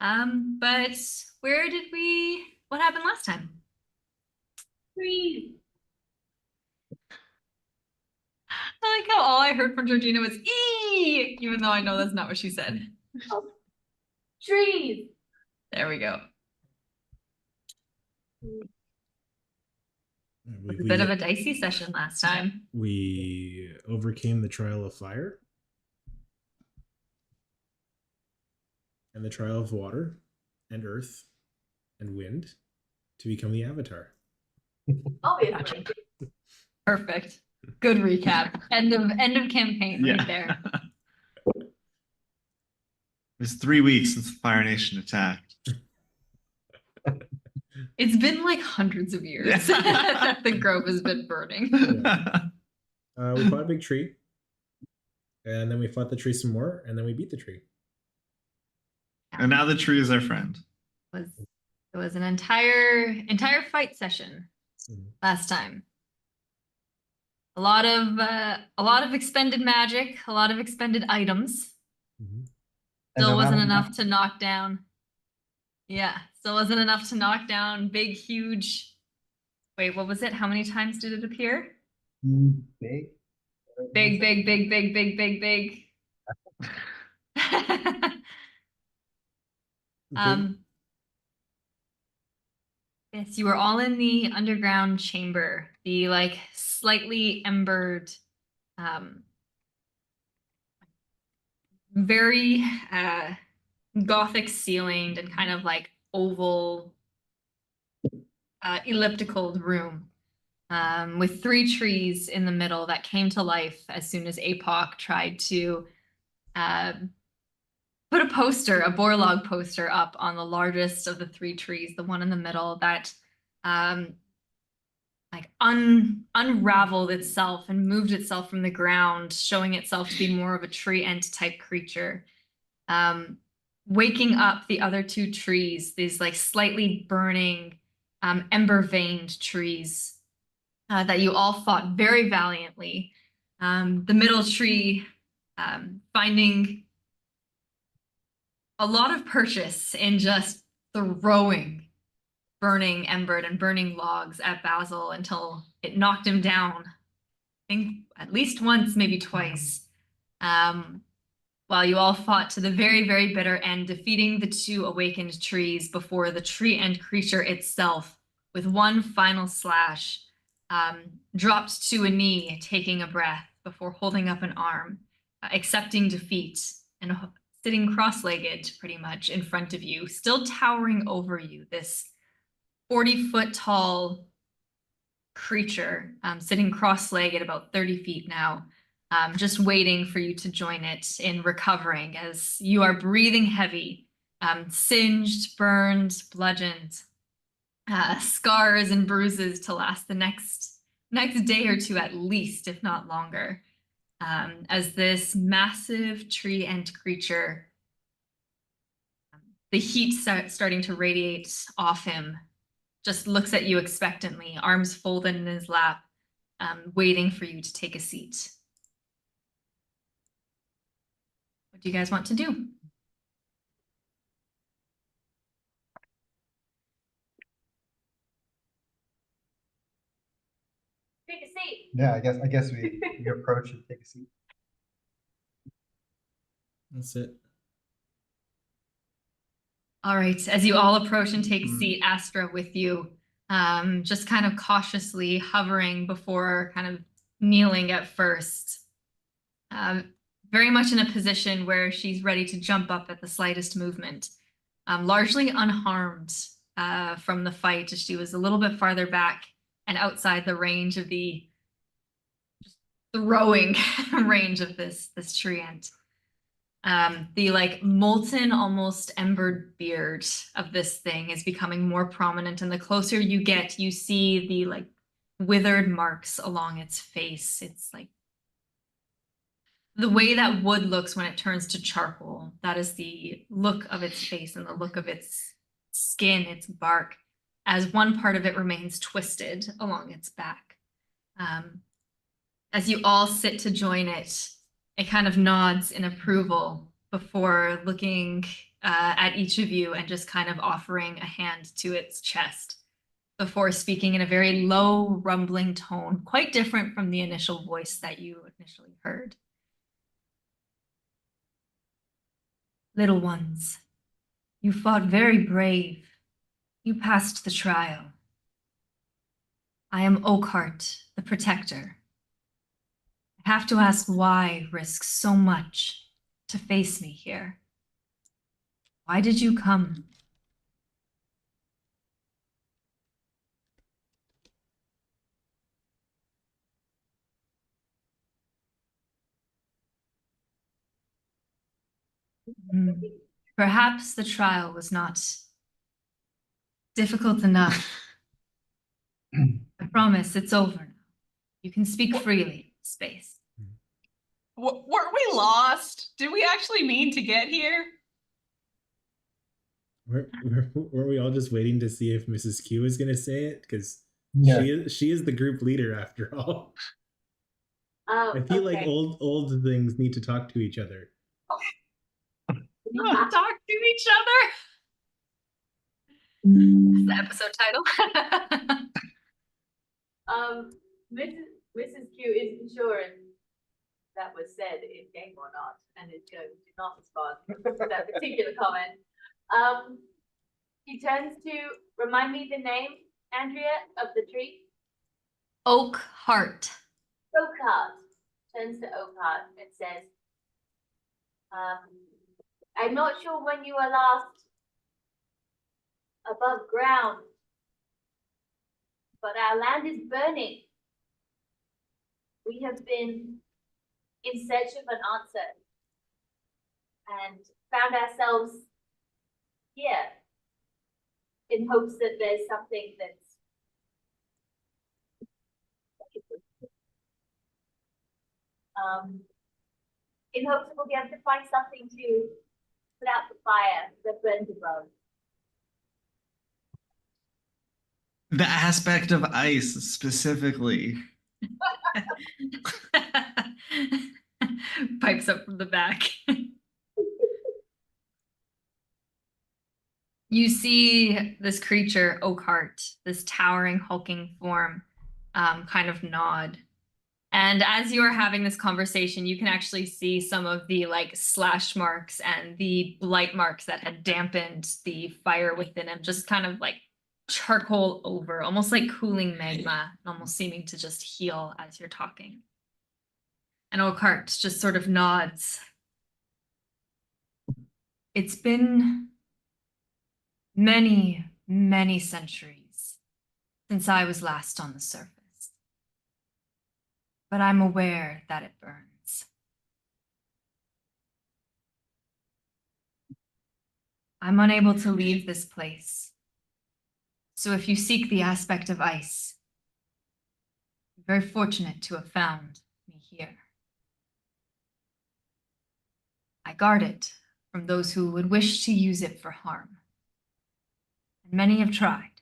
But what happened last time? Trees. I like how all I heard from Georgina was "ee," even though I know that's not what she said. Oh, trees. There we go. It was a bit of a dicey session last time. We overcame the trial of fire and the trial of water and earth and wind to become the Avatar. I'll be Gotcha. Perfect. Good recap. End of campaign right there. It's 3 weeks since the Fire Nation attacked. It's been like hundreds of years that the grove has been burning. Yeah. We fought a big tree, and then we fought the tree some more, and then we beat the tree. And now the tree is our friend. It was an entire fight session last time. A lot of expended magic, a lot of expended items. Still wasn't enough to knock down. Yeah, still wasn't enough to knock down big, huge. Wait, what was it? How many times did it appear? Big. Big, big, big, big, big, big, big. Yes, you were all in the underground chamber, the like slightly embered, very gothic ceilinged and kind of like oval, elliptical room, with 3 trees in the middle that came to life as soon as Apoc tried to put a Borlog poster up on the largest of the 3 trees, the one in the middle that like unraveled itself and moved itself from the ground, showing itself to be more of a tree ant type creature. Waking up the other 2 trees, these like slightly burning, ember veined trees that you all fought very valiantly. The middle tree finding a lot of purchase in just throwing burning embered and burning logs at Basil until it knocked him down. I think at least once, maybe twice. While you all fought to the very, very bitter end, defeating the 2 awakened trees before the tree and creature itself, with one final slash, dropped to a knee, taking a breath before holding up an arm, accepting defeat and sitting cross-legged pretty much in front of you, still towering over you, this 40-foot tall creature, sitting cross-legged about 30 feet now, just waiting for you to join it in recovering as you are breathing heavy, singed, burned, bludgeoned, scars and bruises to last the next day or 2 at least, if not longer. As this massive tree ant creature, the heat starting to radiate off him, just looks at you expectantly, arms folded in his lap, waiting for you to take a seat. What do you guys want to do? Take a seat. Yeah, I guess we approach and take a seat. That's it. All right, as you all approach and take a seat, Astra with you, just kind of cautiously hovering before kind of kneeling at first. Very much in a position where she's ready to jump up at the slightest movement. Largely unharmed from the fight, as she was a little bit farther back and outside the range of the throwing range of this tree ant. The like molten, almost embered beard of this thing is becoming more prominent, and the closer you get, you see the like withered marks along its face. It's like the way that wood looks when it turns to charcoal. That is the look of its face and the look of its skin, its bark, as one part of it remains twisted along its back. As you all sit to join it, it kind of nods in approval before looking at each of you and just kind of offering a hand to its chest before speaking in a very low, rumbling tone, quite different from the initial voice that you initially heard. Little ones, you fought very brave. You passed the trial. I am Oakheart, the protector. I have to ask why risk so much to face me here. Why did you come? Perhaps the trial was not difficult enough. I promise it's over now. You can speak freely in space. Weren't we lost? Did we actually mean to get here? Were we all just waiting to see if Mrs. Q was going to say it? Because Yeah. she is the group leader after all. Oh, I feel like okay. old things need to talk to each other. Talk to each other. That's the episode title. Mrs. Q isn't sure if that was said in game or not, and is going to not respond to that particular comment. She turns to remind me the name, Andrea, of the tree. Oakheart. Oakheart. Turns to Oakheart and says, I'm not sure when you were last above ground, but our land is burning. We have been in search of an answer and found ourselves here in hopes that there's something that's in hopes that we'll be able to find something to put out the fire that burns above. The aspect of ice specifically. Pipes up from the back. You see this creature, Oakheart, this towering, hulking form, kind of nod. And as you are having this conversation, you can actually see some of the like slash marks and the blight marks that had dampened the fire within him, just kind of like charcoal over, almost like cooling magma, almost seeming to just heal as you're talking. And Oakheart just sort of nods. It's been many, many centuries since I was last on the surface. But I'm aware that it burns. I'm unable to leave this place. So if you seek the aspect of ice, you're very fortunate to have found me here. I guard it from those who would wish to use it for harm. And many have tried.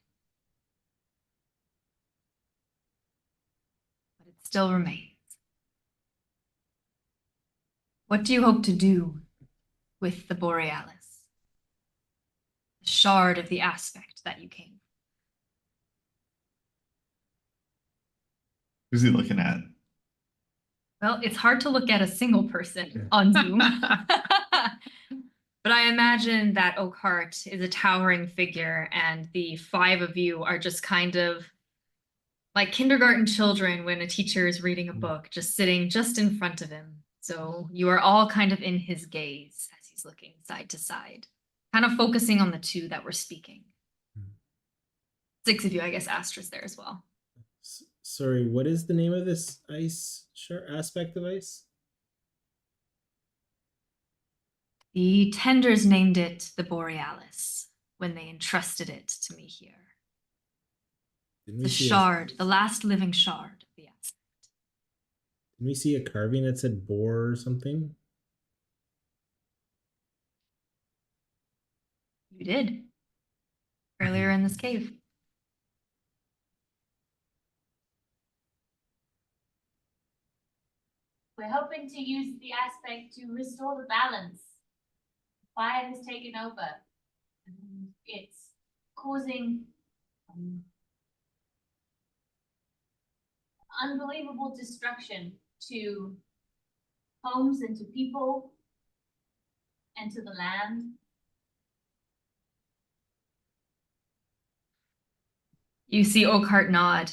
But it still remains. What do you hope to do with the Borealis? The shard of the aspect that you came. Who's he looking at? Well, it's hard to look at a single person on Zoom. But I imagine that Oakheart is a towering figure, and the five of you are just kind of like kindergarten children when a teacher is reading a book, just sitting just in front of him. So you are all kind of in his gaze as he's looking side to side, kind of focusing on the two that were speaking. 6 of you, I guess Astra's there as well. Sorry, what is the name of this aspect of ice? The tenders named it the Borealis when they entrusted it to me here. The shard, the last living shard of the aspect. Didn't we see a carving that said boar or something? You did. Earlier in this cave. We're hoping to use the aspect to restore the balance fire has taken over. And it's causing unbelievable destruction to homes and to people and to the land. You see Oakheart nod.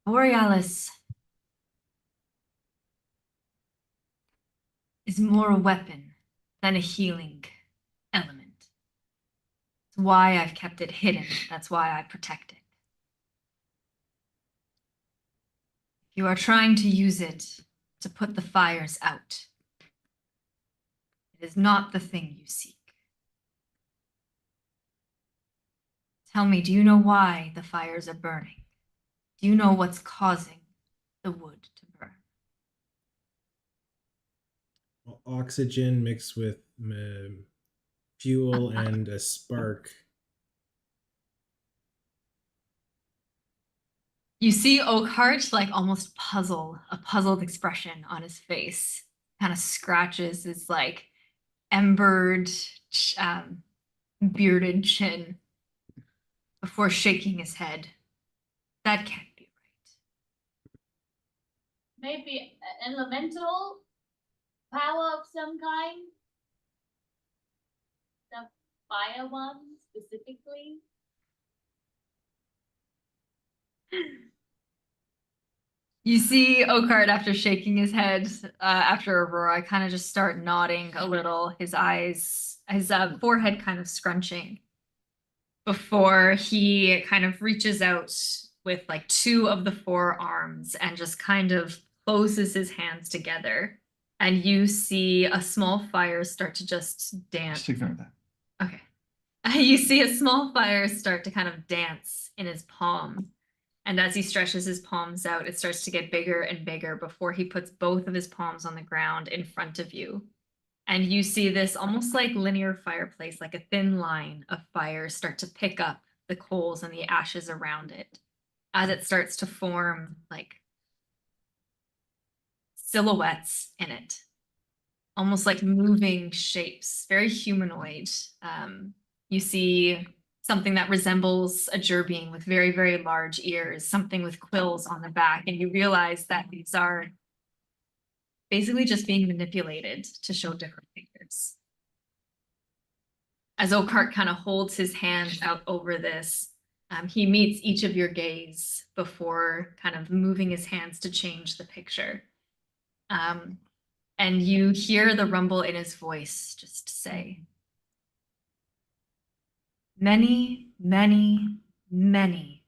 Borealis is more a weapon than a healing element. It's why I've kept it hidden. That's why I protect it. You are trying to use it to put the fires out. It is not the thing you seek. Tell me, do you know why the fires are burning? Do you know what's causing the wood to burn? Well, oxygen mixed with fuel and a spark. You see Oakheart like almost a puzzled expression on his face. Kind of scratches his like embered, bearded chin before shaking his head. That can't be right. Maybe an elemental power of some kind? The fire one specifically? You see Oakheart after shaking his head, after Aurora, kind of just start nodding a little, his eyes, his forehead kind of scrunching before he kind of reaches out with like two of the forearms and just kind of closes his hands together. And you see a small fire start to just dance. Just ignore that. Okay. You see a small fire start to kind of dance in his palm. And as he stretches his palms out, it starts to get bigger and bigger before he puts both of his palms on the ground in front of you. And you see this almost like linear fireplace, like a thin line of fire start to pick up the coals and the ashes around it as it starts to form like silhouettes in it, almost like moving shapes, very humanoid. You see something that resembles a gerbeing with very, very large ears, something with quills on the back, and you realize that these are basically just being manipulated to show different figures. As Oakheart kind of holds his hand out over this, he meets each of your gaze before kind of moving his hands to change the picture. And you hear the rumble in his voice just say, many, many, many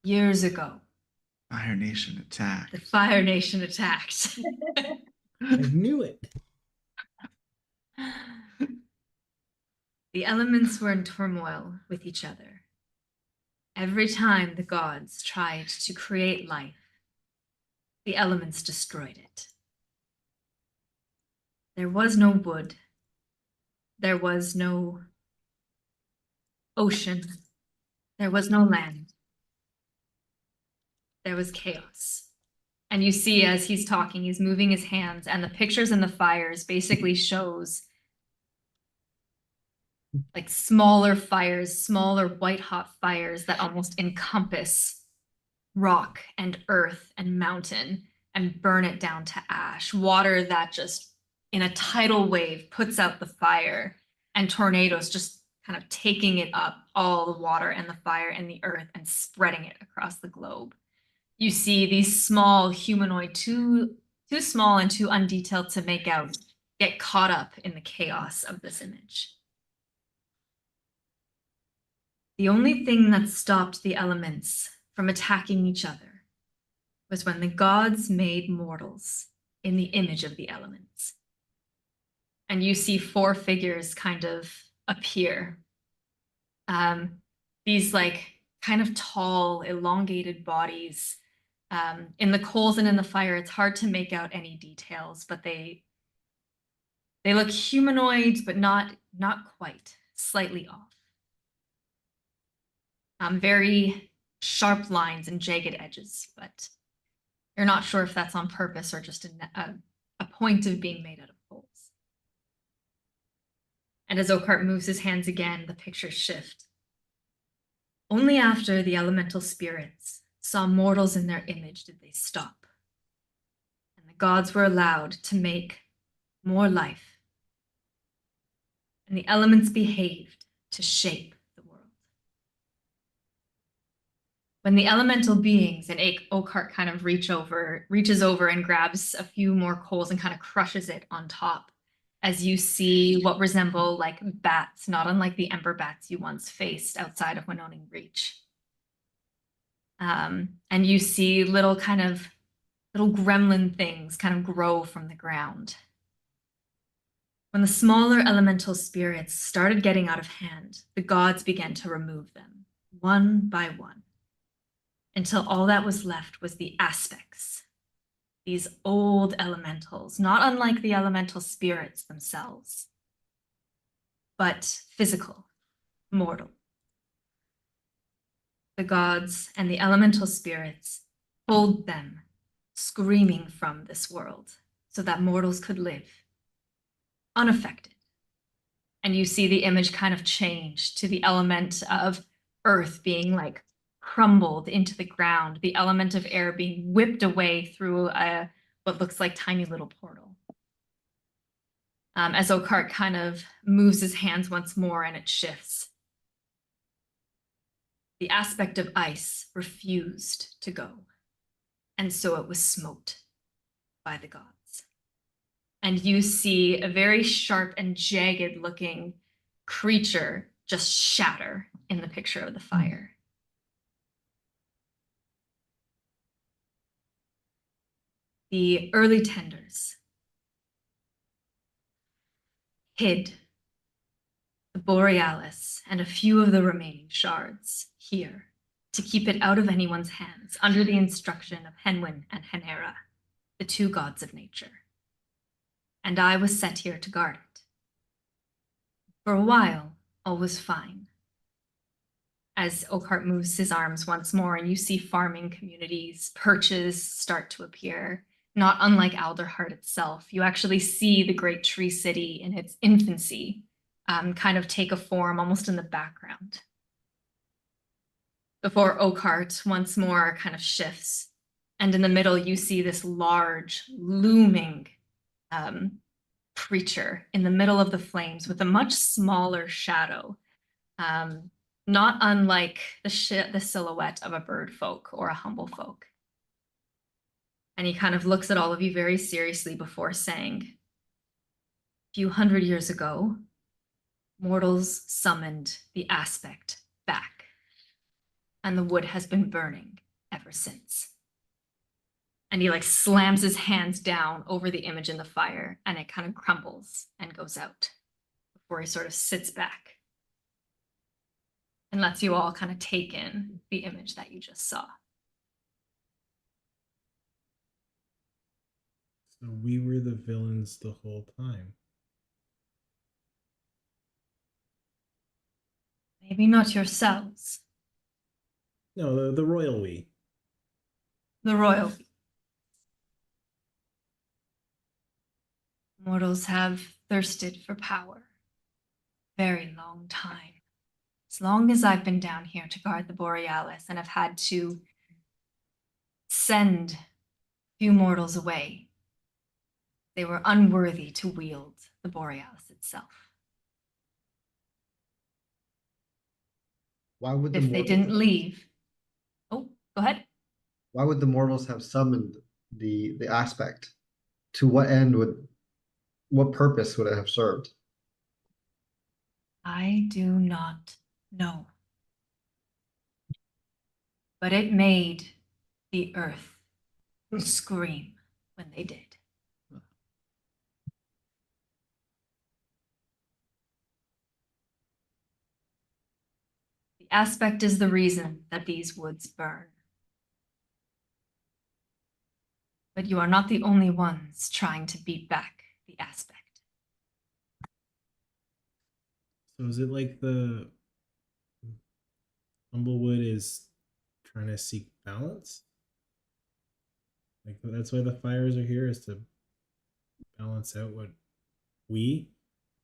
years ago, Fire Nation attack. the Fire Nation attacked. I knew it. The elements were in turmoil with each other. Every time the gods tried to create life, the elements destroyed it. There was no wood. There was no ocean. There was no land. There was chaos. And you see as he's talking, he's moving his hands, and the pictures in the fires basically shows like smaller fires, smaller white hot fires that almost encompass rock and earth and mountain and burn it down to ash. Water that just in a tidal wave puts out the fire, and tornadoes just kind of taking it up, all the water and the fire and the earth, and spreading it across the globe. You see these small humanoid, too small and too undetailed to make out, get caught up in the chaos of this image. The only thing that stopped the elements from attacking each other was when the gods made mortals in the image of the elements. And you see four figures kind of appear. These like kind of tall, elongated bodies. In the coals and in the fire, it's hard to make out any details, but they look humanoid, but not quite, slightly off. Very sharp lines and jagged edges, but you're not sure if that's on purpose or just point of being made out of poles. And as Oakheart moves his hands again, the pictures shift. Only after the elemental spirits saw mortals in their image did they stop. And the gods were allowed to make more life. And the elements behaved to shape the world. When the elemental beings and Oakheart kind of reaches over and grabs a few more coals and kind of crushes it on top, as you see what resemble like bats, not unlike the ember bats you once faced outside of Winoning Reach. And you see little gremlin things kind of grow from the ground. When the smaller elemental spirits started getting out of hand, the gods began to remove them, one by one, until all that was left was the aspects. These old elementals, not unlike the elemental spirits themselves, but physical, mortal. The gods and the elemental spirits pulled them, screaming from this world, so that mortals could live, unaffected. And you see the image kind of change to the element of earth being like crumbled into the ground, the element of air being whipped away through what looks like tiny little portal. As Oakheart kind of moves his hands once more and it shifts. The aspect of ice refused to go, and so it was smote by the gods. And you see a very sharp and jagged looking creature just shatter in the picture of the fire. The early tenders hid the Borealis and a few of the remaining shards here to keep it out of anyone's hands under the instruction of Henwin and Henera, the two gods of nature. And I was set here to guard it. For a while, all was fine. As Oakheart moves his arms once more and you see farming communities, perches start to appear, not unlike Alderheart itself. You actually see the great tree city in its infancy kind of take a form almost in the background. Before Oakheart once more kind of shifts, and in the middle you see this large, looming creature in the middle of the flames with a much smaller shadow, not unlike the silhouette of a bird folk or a humble folk. And he kind of looks at all of you very seriously before saying, a few hundred years ago, mortals summoned the aspect back, and the wood has been burning ever since. And he like slams his hands down over the image in the fire, and it kind of crumbles and goes out before he sort of sits back and lets you all kind of take in the image that you just saw. So we were the villains the whole time. Maybe not yourselves. No, the royal we. The royal. Mortals have thirsted for power. Very long time. As long as I've been down here to guard the Borealis and have had to send few mortals away, they were unworthy to wield the Borealis itself. Why would the If they didn't leave. Oh, go ahead. Why would the mortals have summoned the aspect? To what end what purpose would it have served? I do not know. But it made the earth scream when they did. The aspect is the reason that these woods burn. But you are not the only ones trying to beat back the aspect. So is it like the Humblewood is trying to seek balance? Like that's why the fires are here, is to balance out what we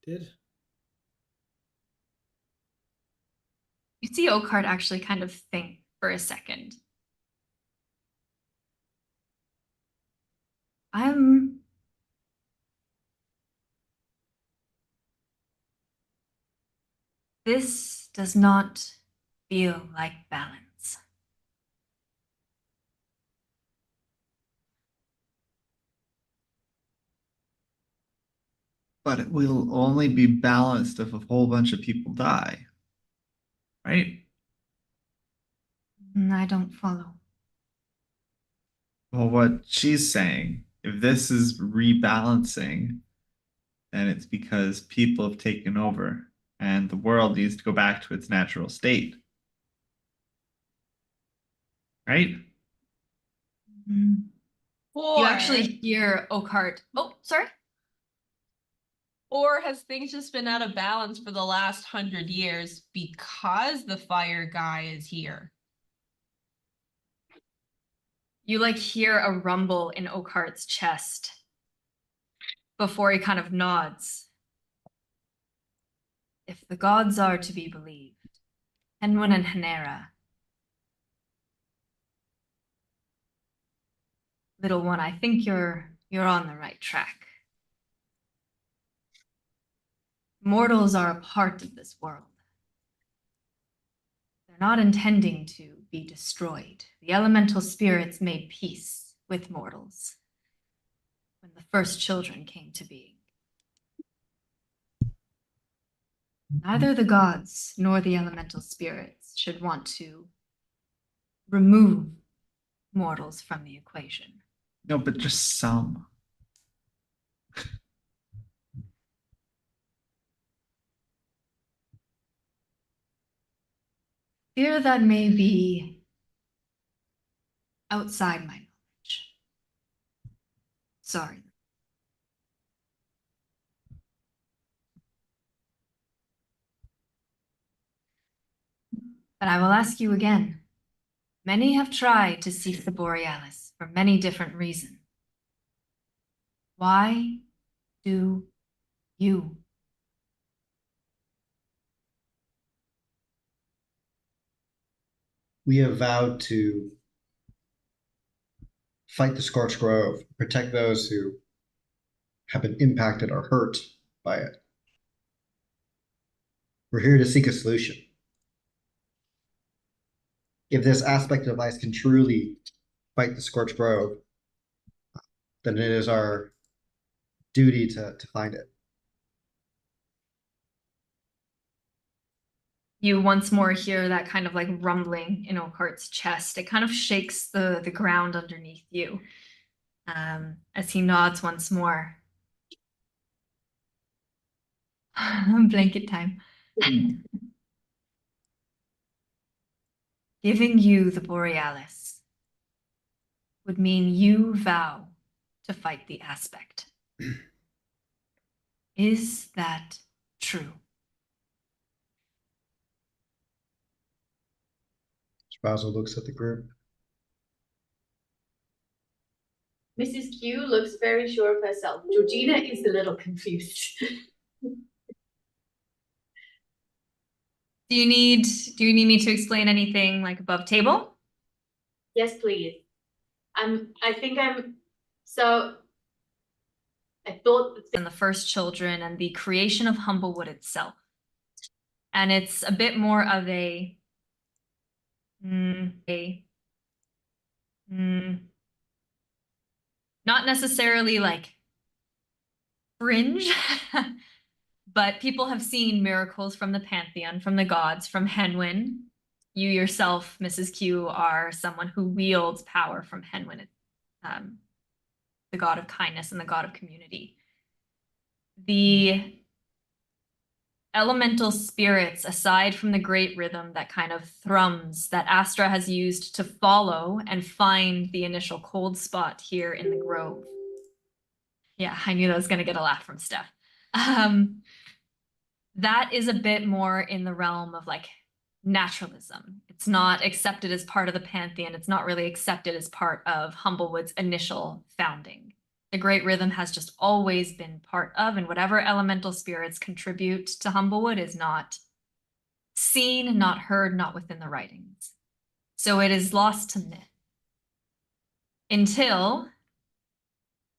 did. You see Oakheart actually kind of think for a second. This does not feel like balance. But it will only be balanced if a whole bunch of people die. Right? I don't follow. Well, what she's saying, if this is rebalancing, then it's because people have taken over and the world needs to go back to its natural state. Right? You Or, actually hear Oakheart. Oh, sorry. or has things just been out of balance for the last 100 years because the fire guy is here? You like hear a rumble in Oakheart's chest before he kind of nods. If the gods are to be believed, Henwin and Hanera, little one, I think you're on the right track. Mortals are a part of this world. They're not intending to be destroyed. The elemental spirits made peace with mortals when the first children came to being. Neither the gods nor the elemental spirits should want to remove mortals from the equation. No, but just some. Fear that may be outside my knowledge. Sorry. But I will ask you again. Many have tried to seek the Borealis for many different reasons. Why do you? We have vowed to fight the Scorched Grove, protect those who have been impacted or hurt by it. We're here to seek a solution. If this aspect of ice can truly fight the Scorched Grove, then it is our duty to find it. You once more hear that kind of like rumbling in Oakheart's chest. It kind of shakes the ground underneath you as he nods once more. Blanket time. Giving you the Borealis would mean you vow to fight the aspect. Is that true? Basil looks at the group. Mrs. Q looks very sure of herself. Georgina is a little confused. Do you need me to explain anything like above table? Yes, please. So I thought And the first children and the creation of Humblewood itself. And it's a bit more of a not necessarily like fringe, but people have seen miracles from the pantheon, from the gods, from Henwin. You yourself, Mrs. Q, are someone who wields power from Henwin, the god of kindness and the god of community. The elemental spirits, aside from the great rhythm that kind of thrums that Astra has used to follow and find the initial cold spot here in the grove. Yeah, I knew that was going to get a laugh from Steph. That is a bit more in the realm of like naturalism. It's not accepted as part of the pantheon. It's not really accepted as part of Humblewood's initial founding. The great rhythm has just always been part of, and whatever elemental spirits contribute to Humblewood is not seen, not heard, not within the writings. So it is lost to myth. Until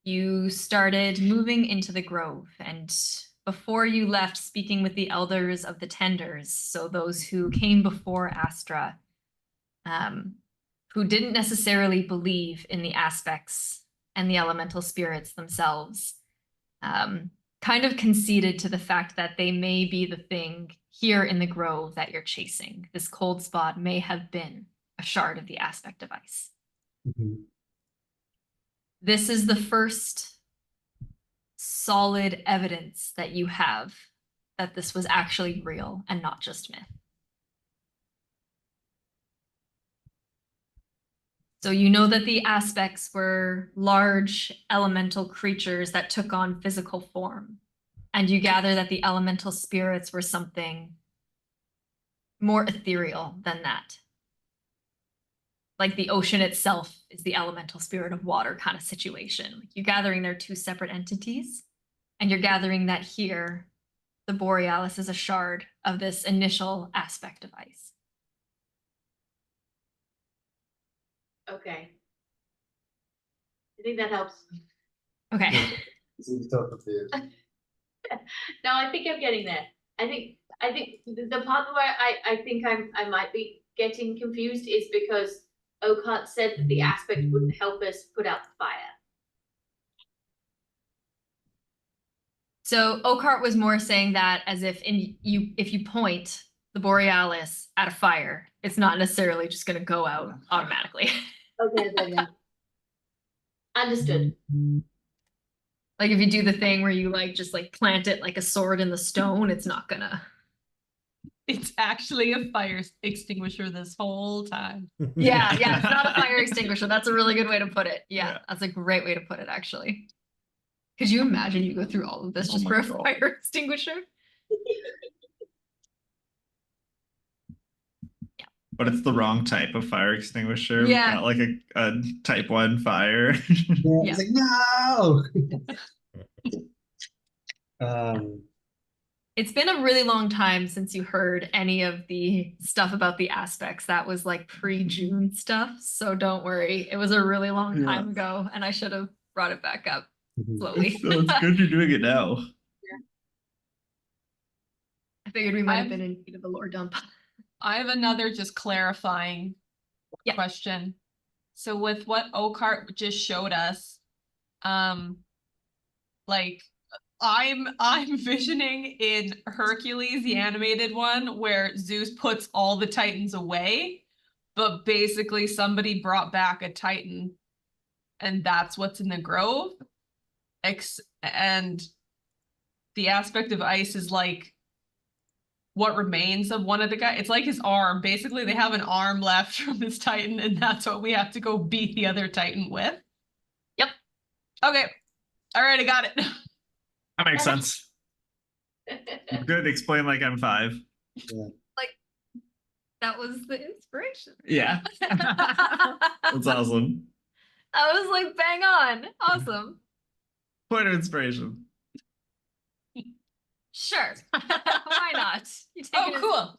you started moving into the grove, and before you left, speaking with the elders of the tenders, so those who came before Astra, who didn't necessarily believe in the aspects and the elemental spirits themselves, kind of conceded to the fact that they may be the thing here in the grove that you're chasing. This cold spot may have been a shard of the aspect of ice. Mhm. This is the first solid evidence that you have that this was actually real and not just myth. So you know that the aspects were large elemental creatures that took on physical form. And you gather that the elemental spirits were something more ethereal than that. Like the ocean itself is the elemental spirit of water kind of situation. Like you're gathering they're two separate entities, and you're gathering that here, the Borealis is a shard of this initial aspect of ice. Okay. I think that helps. Okay. Seems so confused. No, I think I'm getting there. I think the part where I think I might be getting confused is because Oakheart said that the aspect wouldn't help us put out the fire. So Oakheart was more saying that as if if you point the Borealis at a fire, it's not necessarily just going to go out automatically. Okay. Understood. Like if you do the thing where you just plant it like a sword in the stone, it's not gonna. It's actually a fire extinguisher this whole time. Yeah, it's not a fire extinguisher. That's a really good way to put it. Yeah, Yeah. that's a great way to put it, actually. Could you imagine you go through all of this Oh just my for a God. fire extinguisher? But it's the wrong type of fire extinguisher. Yeah. Not like a type 1 fire. Yeah, Yeah. it's like, no! It's been a really long time since you heard any of the stuff about the aspects. That was like pre-June stuff. So don't worry. It was a really long Yeah. time ago, and I should have brought it back up Mhm. slowly. So it's good you're doing it now. I figured we might have I've- been in need of a lore dump. I have another just clarifying Yeah. question. So with what Oakheart just showed us, like I'm visioning in Hercules, the animated one, where Zeus puts all the Titans away, but basically somebody brought back a Titan, and that's what's in the grove. And the aspect of ice is like what remains of one of the guys. It's like his arm. Basically, they have an arm left from this Titan, and that's what we have to go beat the other Titan with. Yep. Okay. All right, I got it. That makes sense. Good. Explain like I'm 5. That was the inspiration. Yeah. That's awesome. I was like, bang on. Awesome. Point of inspiration. Sure. Why not? You take it as- Oh,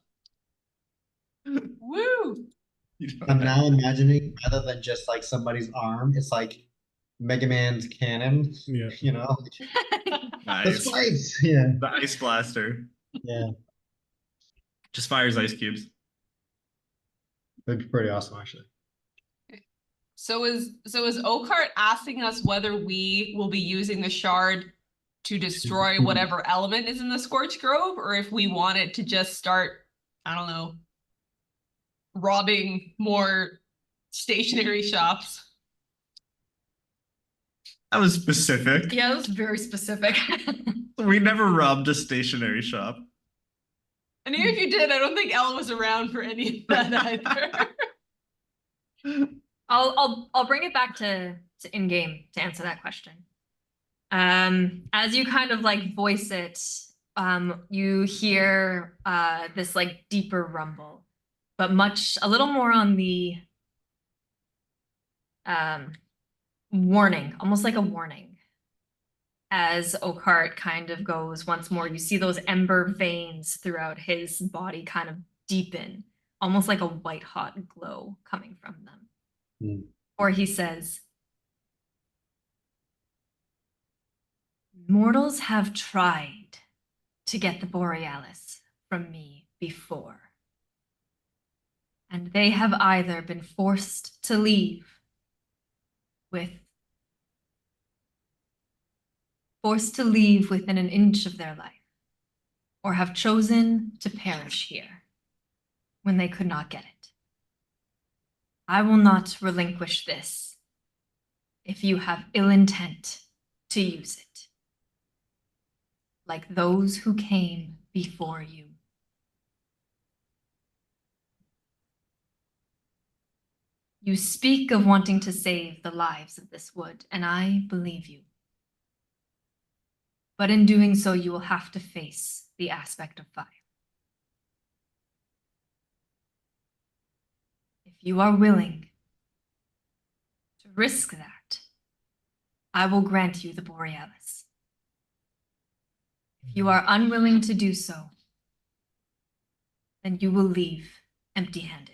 cool. Woo. I'm now imagining rather than just like somebody's arm, it's like Mega Man's cannon, Yeah. you know? The Nice. spikes! Yeah. The ice blaster Yeah. just fires ice cubes. That'd be pretty awesome actually. So is Oakheart asking us whether we will be using the shard to destroy whatever element is in the Scorched Grove, or if we want it to just start, I don't know, robbing more stationery shops? That was specific. Yeah, that was very specific. We never robbed a stationery shop. And even if you did, I don't think Elle was around for any of that either. I'll bring it back to in game to answer that question. As you kind of like voice it, you hear this like deeper rumble, but a little more on the warning, almost like a warning. As Oakheart kind of goes once more, you see those ember veins throughout his body kind of deepen, almost like a white hot glow coming from them. Hmm. Or he says, mortals have tried to get the Borealis from me before. And they have either been forced to leave within an inch of their life, or have chosen to perish here when they could not get it. I will not relinquish this if you have ill intent to use it, like those who came before you. You speak of wanting to save the lives of this wood, and I believe you. But in doing so, you will have to face the aspect of fire. If you are willing to risk that, I will grant you the Borealis. If you are unwilling to do so, then you will leave empty-handed.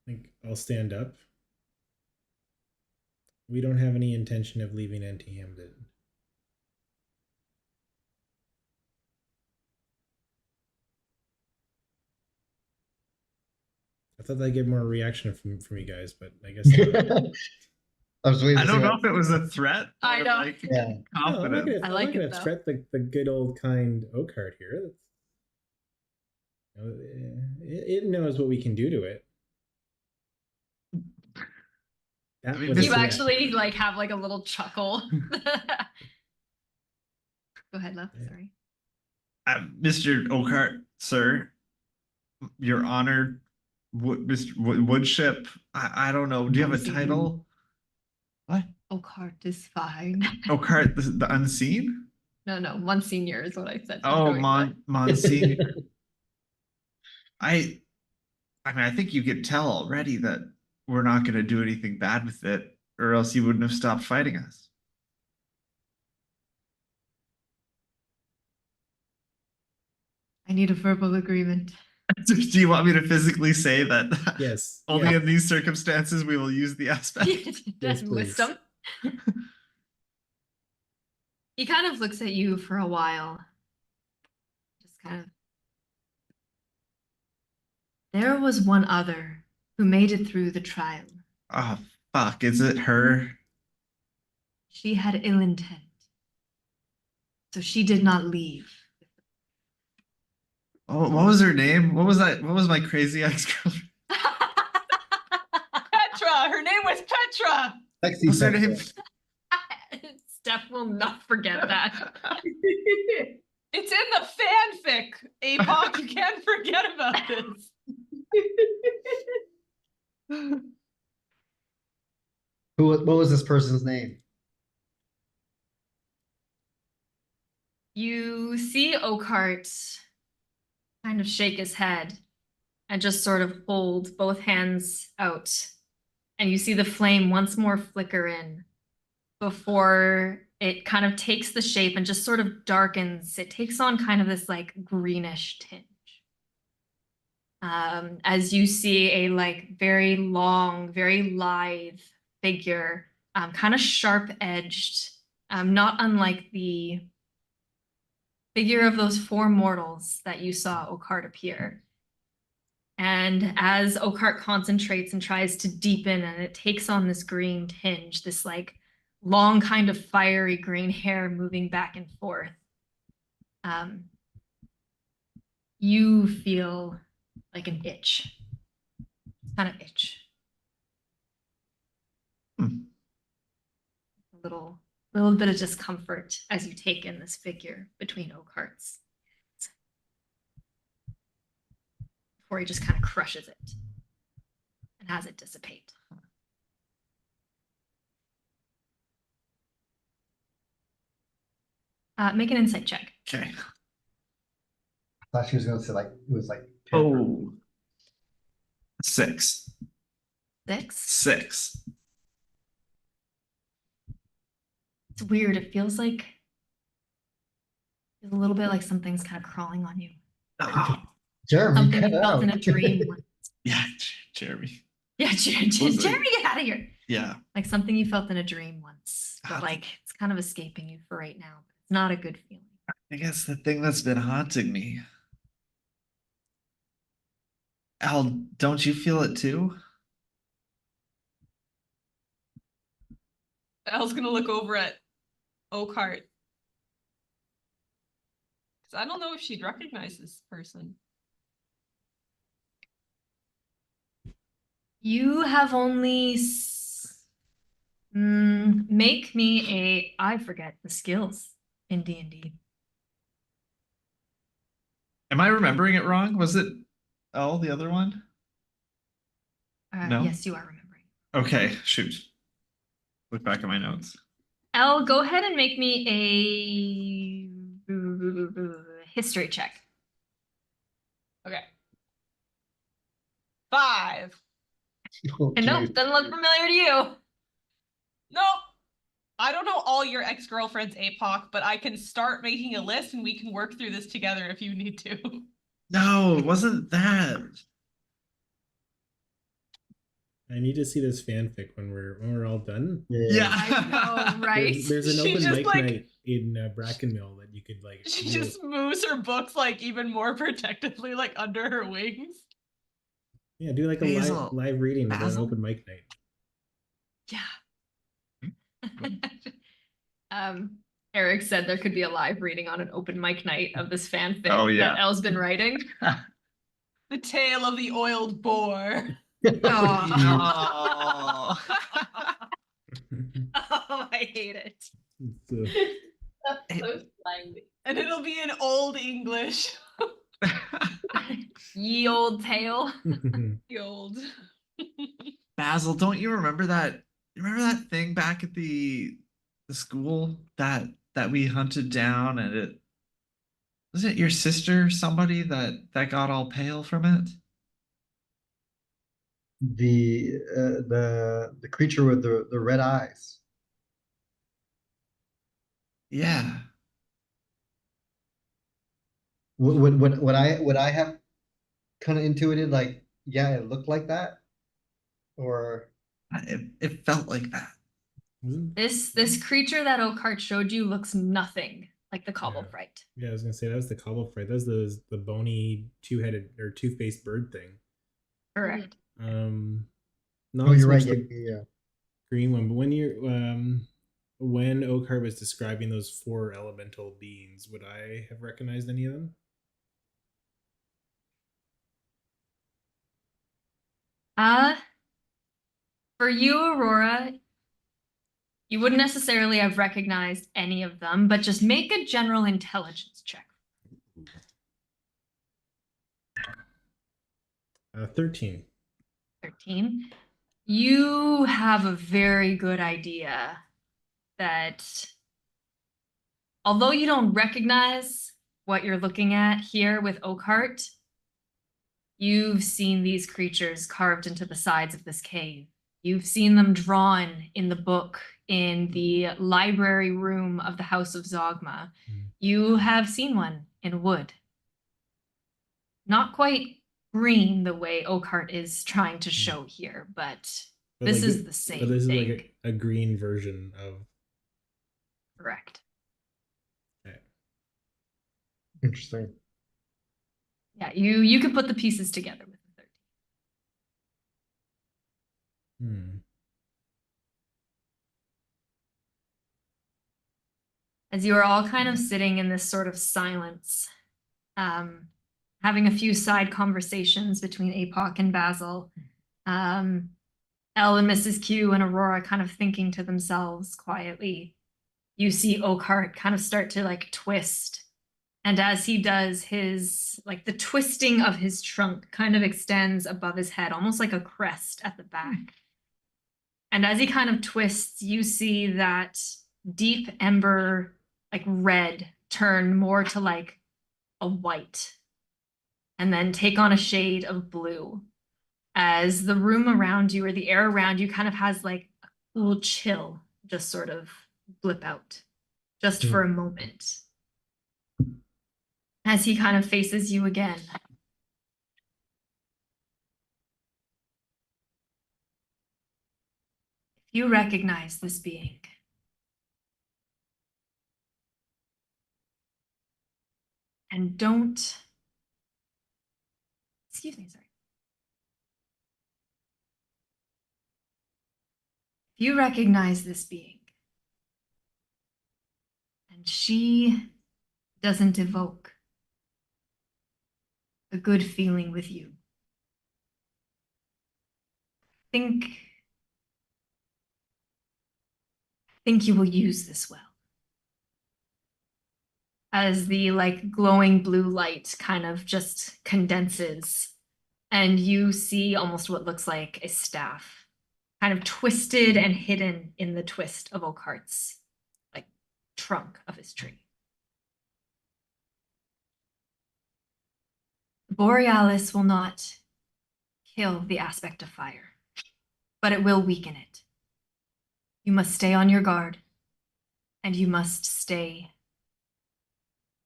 I think I'll stand up. We don't have any intention of leaving empty-handed. I thought I'd get more reaction from you guys, but I guess not. I was waiting I to see don't know what- if it was a threat. I or, know. Like, Yeah. No, confidence. I like it, to though. threat the good old kind Oakheart here. You know, it knows what we can do to it. That I mean, was a You this- threat. actually like have like a little chuckle. Go ahead, love. Yeah. Sorry. Mr. Oakheart, sir, Your Honor, Mr. Woodship. I don't know. Do you have a Unseen. title? What? Oakheart is fine. Oakheart, the unseen? No, Monsignor is what I said. Oh, Don't Monsignor. I mean, I think you could tell already that we're not going to do anything bad with it, or else you wouldn't have stopped fighting us. I need a verbal agreement. Do you want me to physically say that? Yes. Only yeah. in these circumstances we will use the aspect. Yes, List please. them. He kind of looks at you for a while. Just kind of. There was one other who made it through the trial. Oh, fuck. Is it her? She had ill intent. So she did not leave. Oh, what was her name? What was that? What was my crazy ex-girlfriend? Petra. Her name was Petra. Sexy What's her Petra. name? Steph will not forget that. It's in the fanfic, Apoc. You can't forget about this. What was this person's name? You see Oakheart kind of shake his head and just sort of hold both hands out. And you see the flame once more flicker in before it kind of takes the shape and just sort of darkens. It takes on kind of this like greenish tinge. As you see a like very long, very lithe figure, kind of sharp edged, not unlike the figure of those four mortals that you saw Oakheart appear. And as Oakheart concentrates and tries to deepen, and it takes on this green tinge, this like long kind of fiery green hair moving back and forth, you feel like an itch, kind of itch. Hmm. A little bit of discomfort as you take in this figure between Oakheart's. Before he just kind of crushes it and has it dissipate. Make an insight check. Okay. I thought she was going to say like it was like Oh. 6. 6? 6. It's weird. It feels like a little bit like something's kind of crawling on you. Oh, Jeremy, Something cut you it felt in a out. dream once. yeah, Jeremy. Yeah, Was it- Jeremy, get out of here. Yeah. Like something you felt in a dream once, Ah. but like it's kind of escaping you for right now. It's not a good feeling. I guess the thing that's been haunting me. Al, don't you feel it too? Elle's gonna look over at Oakheart. Cause I don't know if she'd recognize this person. You have only make me I forget the skills in D&D. Am I remembering it wrong? Was it L, the other one? No? Yes, you are remembering. Okay, shoot. Look back at my notes. Elle, go ahead and make me a history check. Okay. 5. Oh, And nope, geez. doesn't look familiar to you. Nope. I don't know all your ex-girlfriends, Apoc, but I can start making a list and we can work through this together if you need to. No, it wasn't that. I need to see this fanfic when we're all done. Yeah. I know, right? There's an She open just, mic like- night in Brackenmill that you could like. She do just moves her books like even more protectively, like under her wings. yeah, do like a Basil. live reading at an Basil? open mic night. Yeah. Eric said there could be a live reading on an open mic night of this fanfic Oh, yeah. that Elle's been writing. The tale of the oiled boar. Oh, Oh. oh I hate it. So, That's so slimy. And it'll be in old English. Ye old tale. The old. Basil, don't you remember that? You remember that thing back at the school that we hunted down, and it was it your sister, somebody that got all pale from it? The creature with the red eyes. Yeah. Would I have kind of intuited like, yeah, it looked like that? Or It felt like that. This creature that Oakheart showed you looks nothing like the cobble Yeah. fright. yeah, I was gonna say that was the cobble fright. That's the bony two-headed or two-faced bird thing. Correct. Not oh, so you're right. much Yeah, the yeah. green one, but when Oakheart was describing those 4 elemental beings, would I have recognized any of them? For you, Aurora, you wouldn't necessarily have recognized any of them, but just make a general intelligence check. 13. 13. You have a very good idea that although you don't recognize what you're looking at here with Oakheart, you've seen these creatures carved into the sides of this cave. You've seen them drawn in the book in the library room of the House of Zogma. You have seen one in wood. Not quite green the way Oakheart is trying to show here, but this like, is the same But this thing. is like a green version of. Correct. Okay. Interesting. Yeah, you could put the pieces together with the 13. Hmm. As you are all kind of sitting in this sort of silence, having a few side conversations between Apoc and Basil, Elle and Mrs. Q and Aurora kind of thinking to themselves quietly. You see Oakheart kind of start to like twist. And as he does, the twisting of his trunk kind of extends above his head, almost like a crest at the back. And as he kind of twists, you see that deep ember, like red, turn more to like a white. and then take on a shade of blue as the room around you or the air around you kind of has like a cool chill just sort of blip out just for a moment as he kind of faces you again. If you recognize this being, and don't, excuse me, sorry. If you recognize this being, and she doesn't evoke a good feeling with you, think you will use this well. As the like glowing blue light kind of just condenses and you see almost what looks like a staff kind of twisted and hidden in the twist of Oakheart's like trunk of his tree. Borealis will not kill the aspect of fire, but it will weaken it. You must stay on your guard, and you must stay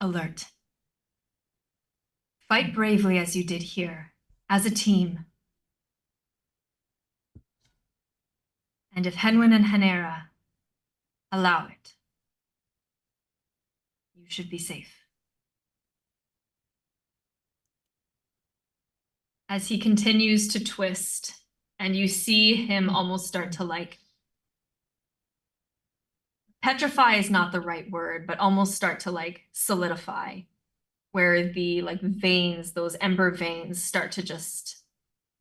alert. Fight bravely as you did here, as a team. And if Henwin and Hanera allow it, you should be safe. As he continues to twist, and you see him almost start to like, petrify is not the right word, but almost start to like solidify, where the like veins, those ember veins start to just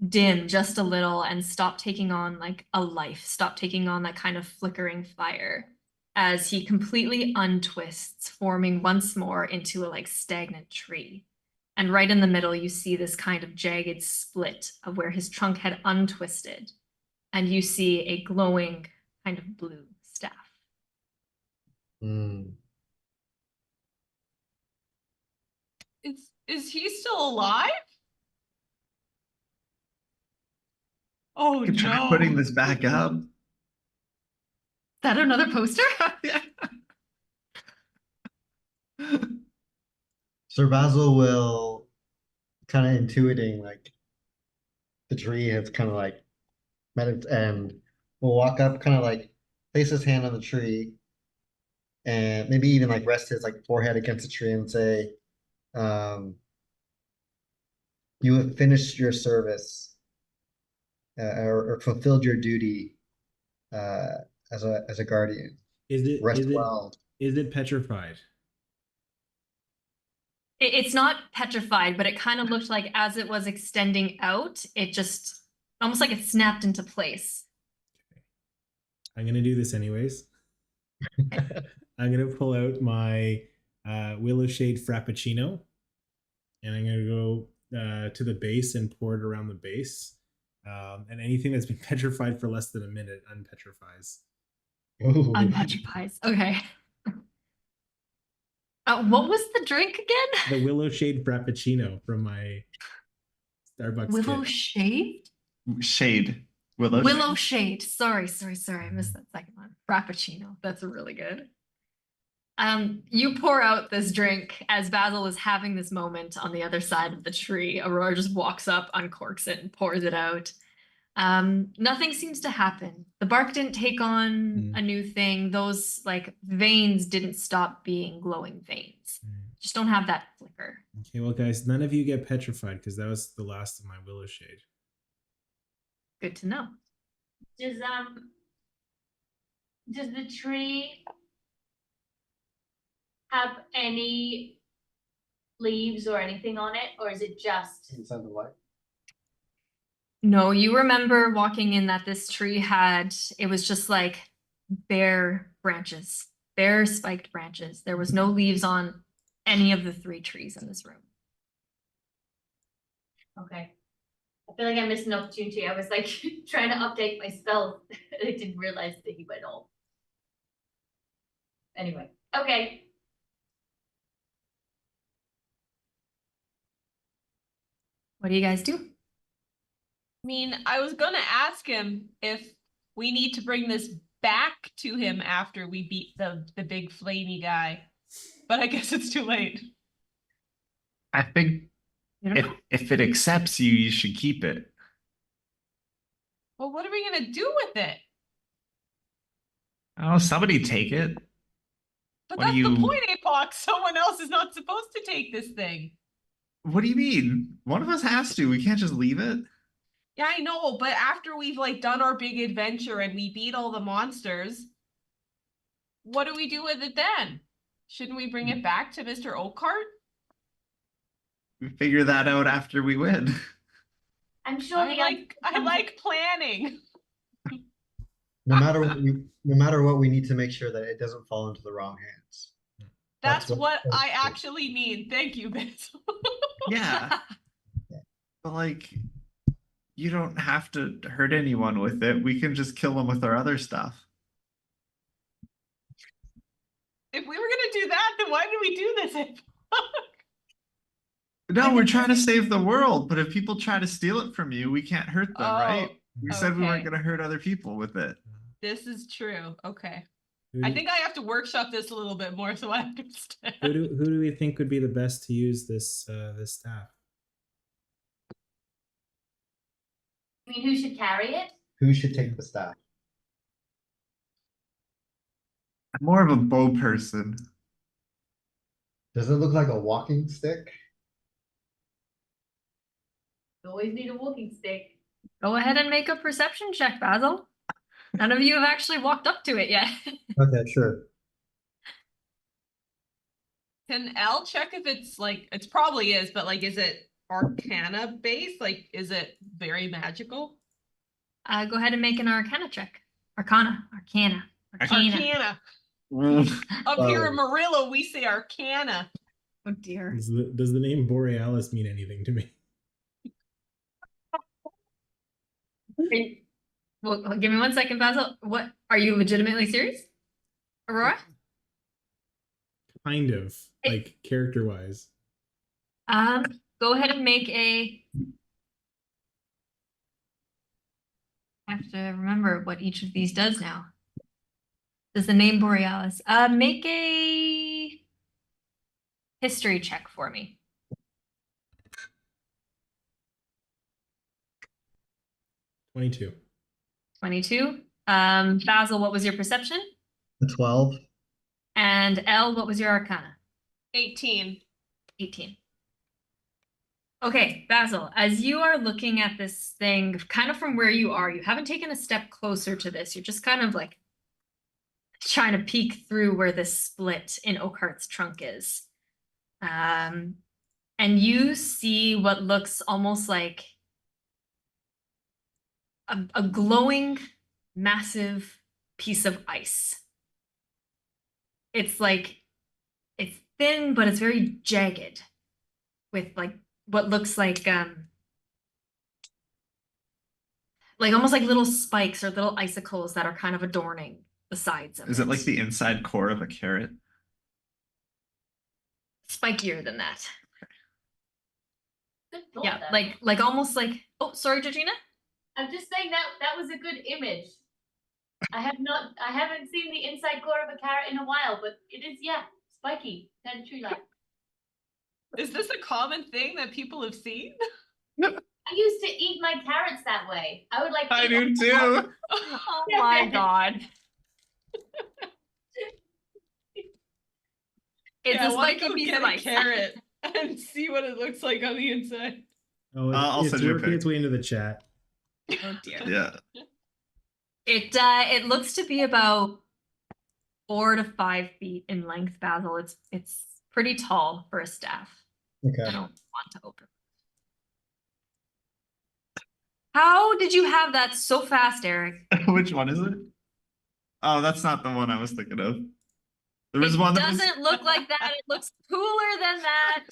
dim just a little and stop taking on like a life, stop taking on that kind of flickering fire as he completely untwists, forming once more into a like stagnant tree. And right in the middle, you see this kind of jagged split of where his trunk had untwisted. And you see a glowing kind of blue staff. Is he still alive? Oh You can try no. putting this back up. Is that another poster? Yeah. Sir Basil will kind of intuiting like the tree has kind of like met its end. Will walk up, kind of like place his hand on the tree, and maybe even like rest his like forehead against the tree and say, "You have finished your service, or fulfilled your duty as a guardian. Is it Rest is it well." is it petrified? It's not petrified, but it kind of looked like as it was extending out, it just almost like it snapped into place. I'm gonna do this anyways. I'm gonna pull out my Willow Shade Frappuccino, and I'm gonna go to the base and pour it around the base. And anything that's been petrified for less than a minute unpetrifies. Ooh. Unpetrifies. Okay. What was the drink again? The Willow Shade Frappuccino from my Starbucks Willow kit. Shade? Shade. Willow Shade. Sorry. I missed that second one. Frappuccino. That's really good. You pour out this drink as Basil is having this moment on the other side of the tree. Aurora just walks up, uncorks it, and pours it out. Nothing seems to happen. The bark didn't take on a new thing. Those like veins didn't stop being glowing veins. Just don't have that flicker. Okay, well, guys, none of you get petrified because that was the last of my Willow Shade. Good to know. Does the tree have any leaves or anything on it, or is it just? Inside the light. No, you remember walking in that this tree it was just like bare branches, bare spiked branches. There was no leaves on any of the 3 trees in this room. Okay. I feel like I missed an opportunity. I was like trying to update my spell. I didn't realize that he went off. Anyway, okay. What do you guys do? I mean, I was gonna ask him if we need to bring this back to him after we beat the big flamey guy, but I guess it's too late. I think You don't know? if it accepts you, you should keep it. Well, what are we gonna do with it? Oh, somebody take it. But What do that's the you- point, Apoc. Someone else is not supposed to take this thing. What do you mean? One of us has to. We can't just leave it. Yeah, I know, but after we've like done our big adventure and we beat all the monsters, what do we do with it then? Shouldn't we bring it back to Mr. Oakheart? We figure that out after we win. I'm sure I like planning. No matter what we need to make sure that it doesn't fall into the wrong hands. That's what that's I good. actually mean. Thank you, Basil. Yeah. But like, you don't have to hurt anyone with it. We can just kill them with our other stuff. If we were gonna do that, then why did we do this? No, we're trying to save the world, but if people try to steal it from you, we can't hurt them, right? We said we weren't okay. going to hurt other people with it. This is true. Okay. Who do I you- think I have to workshop this a little bit more so I understand. who do we think would be the best to use this this staff? I mean, who should carry it? Who should take the staff? I'm more of a bow person. Does it look like a walking stick? You always need a walking stick. Go ahead and make a perception check, Basil. None of you have actually walked up to it yet. Okay, sure. Can Elle check if it's like, it probably is, but like, is it Arcana based? Like, is it very magical? Go ahead and make an Arcana check. Arcana. Arcana. Up here in Marilla, we say Arcana. Oh dear. Does the name Borealis mean anything to me? Well, give me 1 second, Basil. What are you legitimately serious? Aurora? Kind of, like character wise. Go ahead and make a. I have to remember what each of these does now. Does the name Borealis? Make a history check for me. 22. 22. Basil, what was your perception? The 12. And Elle, what was your Arcana? 18. 18. Okay, Basil, as you are looking at this thing, kind of from where you are, you haven't taken a step closer to this. You're just kind of like trying to peek through where this split in Oakheart's trunk is. And you see what looks almost like a glowing, massive piece of ice. It's like, it's thin, but it's very jagged with like what looks like almost like little spikes or little icicles that are kind of adorning the sides of it. Is it like the inside core of a carrot? Spikier than that? Good thought, Yeah, though. like almost like, oh, sorry, Georgina? I'm just saying that was a good image. I haven't seen the inside core of a carrot in a while, but it is, yeah, spiky, kind of tree-like. Is this a common thing that people have seen? I used to eat my carrots that way. I would like. I eat do them. too. Oh my god. It's Yeah, a I wanna spiky go piece get of a ice. carrot and see what it looks like on the inside. Oh, I'll it's send you a working pic. its way into the chat. Oh dear. Yeah. It looks to be about 4 to 5 feet in length, Basil. It's pretty tall for a staff. I Okay. don't want to open. How did you have that so fast, Eric? Which one is it? Oh, that's not the one I was thinking of. There was It one that was doesn't look like that. It looks cooler than that.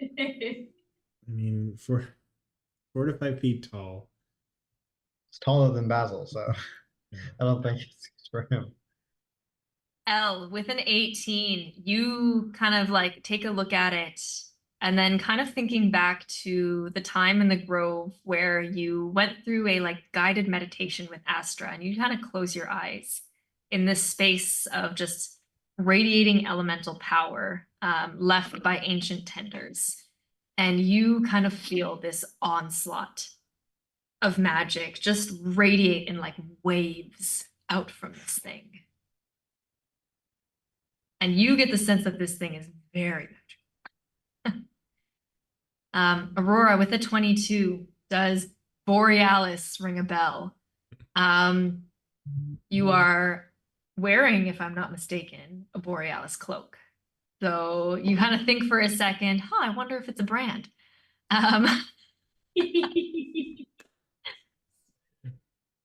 I mean, 4 to 5 feet tall. It's taller than Basil, so I don't think it's for him. Elle, with an 18, you kind of like take a look at it And then kind of thinking back to the time in the grove where you went through a like guided meditation with Astra and you kind of close your eyes in this space of just radiating elemental power left by ancient tenders. And you kind of feel this onslaught of magic just radiate in like waves out from this thing. And you get the sense that this thing is very magical. Aurora with a 22, does Borealis ring a bell? You are wearing, if I'm not mistaken, a Borealis cloak. So you kind of think for a second, I wonder if it's a brand.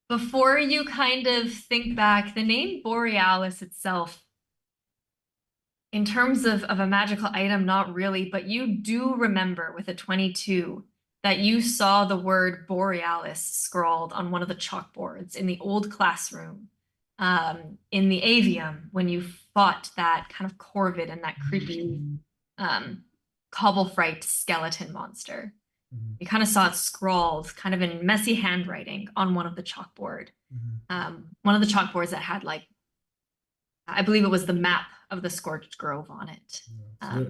Before you kind of think back, the name Borealis itself, in terms of a magical item, not really, but you do remember with a 22 that you saw the word Borealis scrawled on one of the chalkboards in the old classroom in the avium when you fought that kind of corvid and that creepy cobblefright skeleton monster. You kind of saw it scrawled kind of in messy handwriting on one of the chalkboard. One of the chalkboards that had like, I believe it was the map of the Scorched Grove on it. I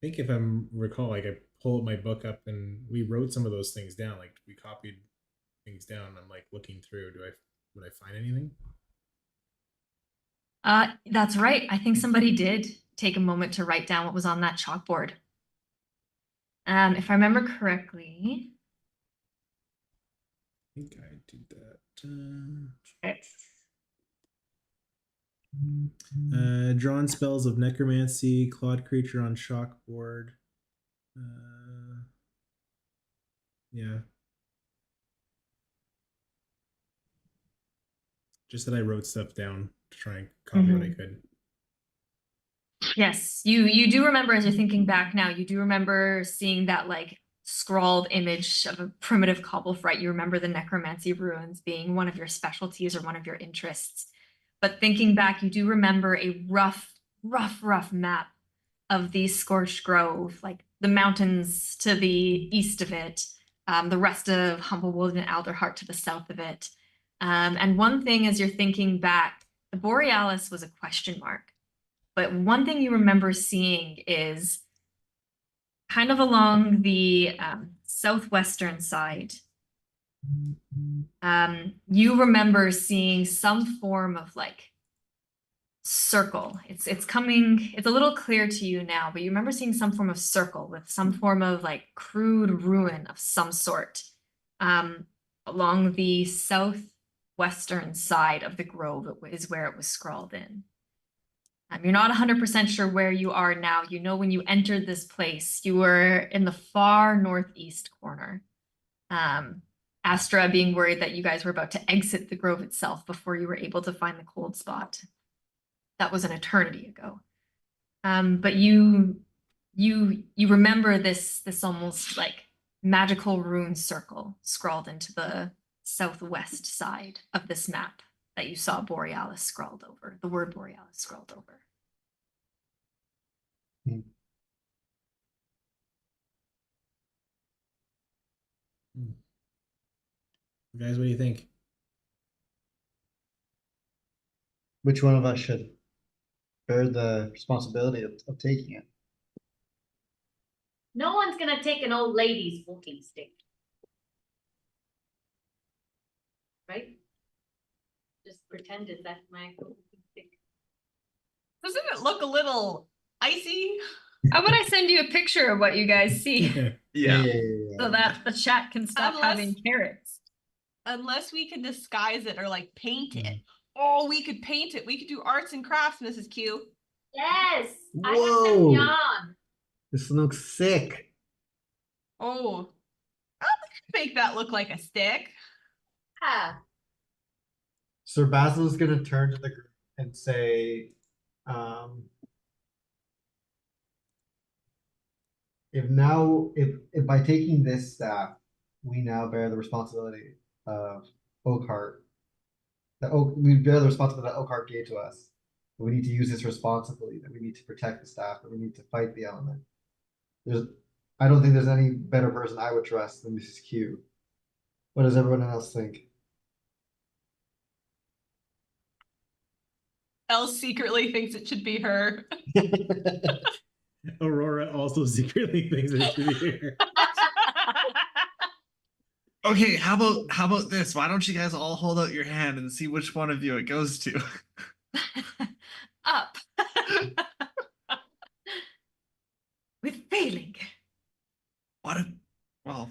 think if I'm recall, like I pulled my book up and we wrote some of those things down. Like we copied things down. I'm like looking through. Would I find anything? That's right. I think somebody did take a moment to write down what was on that chalkboard. If I remember correctly. I think I did that. Drawn spells of necromancy, clawed creature on chalkboard. Yeah. Just that I wrote stuff down to try and copy what I could. Yes, you do remember as you're thinking back now, you do remember seeing that like scrawled image of a primitive cobblefright. You remember the necromancy ruins being one of your specialties or one of your interests. But thinking back, you do remember a rough map of the Scorched Grove, like the mountains to the east of it, the rest of Humblewood and Alderheart to the south of it. And one thing as you're thinking back, the Borealis was a question mark. But one thing you remember seeing is kind of along the southwestern side. You remember seeing some form of like circle. It's a little clear to you now, but you remember seeing some form of circle with some form of like crude ruin of some sort along the southwestern side of the grove is where it was scrawled in. You're not 100% sure where you are now. You know when you entered this place, you were in the far northeast corner. Astra being worried that you guys were about to exit the grove itself before you were able to find the cold spot. That was an eternity ago. But you remember this almost like magical rune circle scrawled into the southwest side of this map that you saw Borealis scrawled over, the word Borealis scrawled over. Guys, what do you think? Which one of us should bear the responsibility of taking it? No one's gonna take an old lady's walking stick. Right? Just pretended that's my walking stick. Doesn't it look a little icy? How about I send you a picture of what you guys see so that the chat can stop having carrots? Unless we can disguise it or like paint it. Oh, we could paint it. We could do arts and crafts, Mrs. Q. Yes, I have Whoa. some yarn. This looks sick. Oh, I could make that look like a stick. Ah, Sir Basil's gonna turn to the group and say, if by taking this staff, we now bear the responsibility of Oakheart. We bear the responsibility that Oakheart gave to us. We need to use this responsibly, that we need to protect the staff, that we need to fight the element. I don't think there's any better person I would trust than Mrs. Q. What does everyone else think? Elle secretly thinks it should be her. Aurora also secretly thinks it should be here. Okay, how about this? Why don't you guys all hold out your hand and see which one of you it goes to? Up. With failing. What if, well,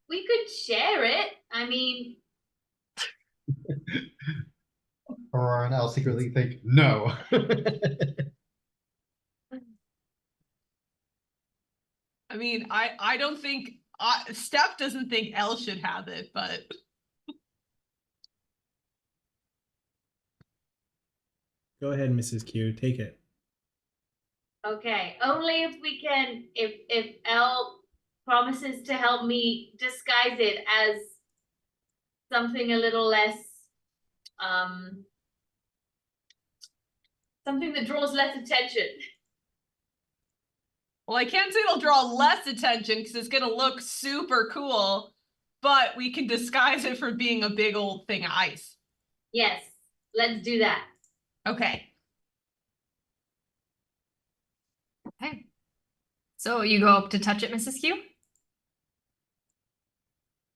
We could share it. I mean, Aurora and Elle secretly think no. I mean, I don't think Steph doesn't think Elle should have it, but Go ahead, Mrs. Q, take it. okay, only if we can, if Elle promises to help me disguise it as something a little less, something that draws less attention. well, I can't say it'll draw less attention because it's gonna look super cool, but we can disguise it for being a big old thing of ice. Yes, let's do that. Okay. Okay. So you go up to touch it, Mrs. Q?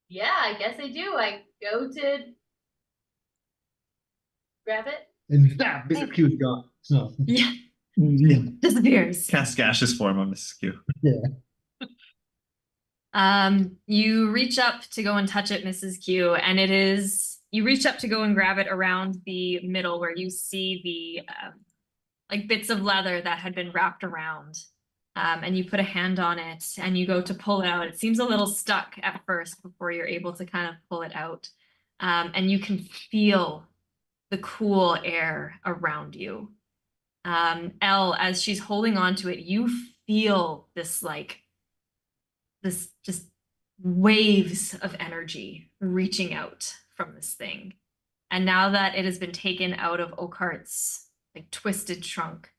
Yeah, I guess I do. I go to grab it. And snap, Mrs. Q's gone. So Yeah. yeah. Disappears. Cast gaseous form on Mrs. Q. You reach up to go and touch it, Mrs. Q, and you reach up to go and grab it around the middle where you see the like bits of leather that had been wrapped around. And you put a hand on it and you go to pull it out. It seems a little stuck at first before you're able to kind of pull it out. And you can feel the cool air around you. Elle, as she's holding on to it, you feel this just waves of energy reaching out from this thing. And now that it has been taken out of Oakheart's like twisted trunk,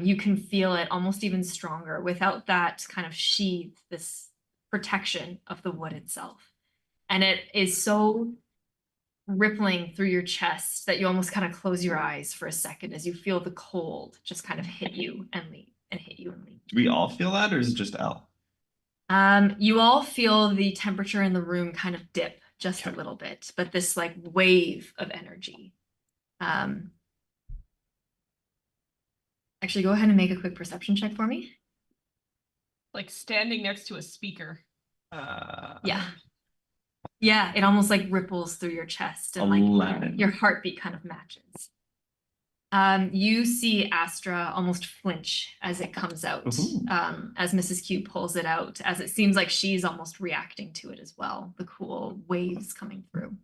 you can feel it almost even stronger without that kind of sheath, this protection of the wood itself. And it is so rippling through your chest that you almost kind of close your eyes for a second as you feel the cold just kind of hit you and leave and hit you and leave. Do we all feel that, or is it just Elle? You all feel the temperature in the room kind of dip just a little bit, but this like wave of energy. Actually, go ahead and make a quick perception check for me. Like standing next to a speaker. Yeah. Yeah, it almost like ripples through your chest and 11. like your heartbeat kind of matches. You see Astra almost flinch as it comes out, Ooh. as Mrs. Q pulls it out, as it seems like she's almost reacting to it as well, the cool waves coming through.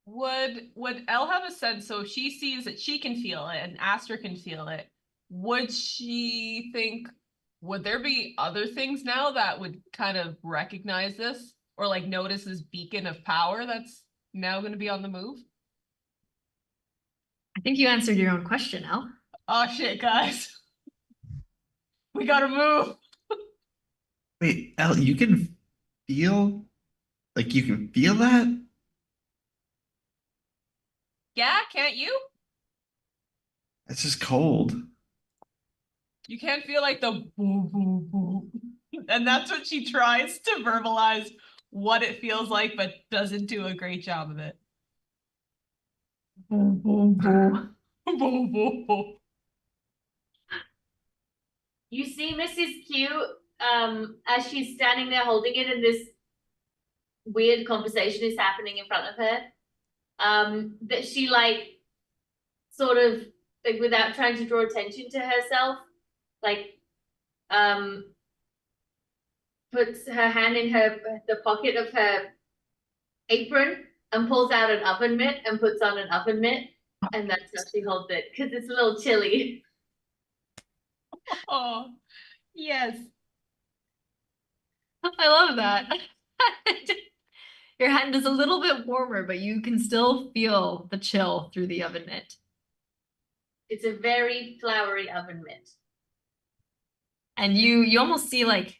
Would Elle have a sense, so if she sees that she can feel it and Astra can feel it, would she think, would there be other things now that would kind of recognize this or like notice this beacon of power that's now going to be on the move? I think you answered your own question, Elle. Oh shit, guys. We gotta move. Wait, Elle, you can feel, like you can feel that? Yeah, can't you? It's just cold. You can't feel like the boo boo boo. And that's what she tries to verbalize what it feels like, but doesn't do a great job of it. Boo, boo, boo. Boo, boo, boo. You see Mrs. Q, as she's standing there holding it and this weird conversation is happening in front of her, that she like, sort of, like without trying to draw attention to herself, like, puts her hand in the pocket of her apron and pulls out an oven mitt and puts on an oven mitt, and that's how she holds it, because it's a little chilly. Oh, yes. I love that. Your hand is a little bit warmer, but you can still feel the chill through the oven mitt. It's a very flowery oven mitt. And you almost see like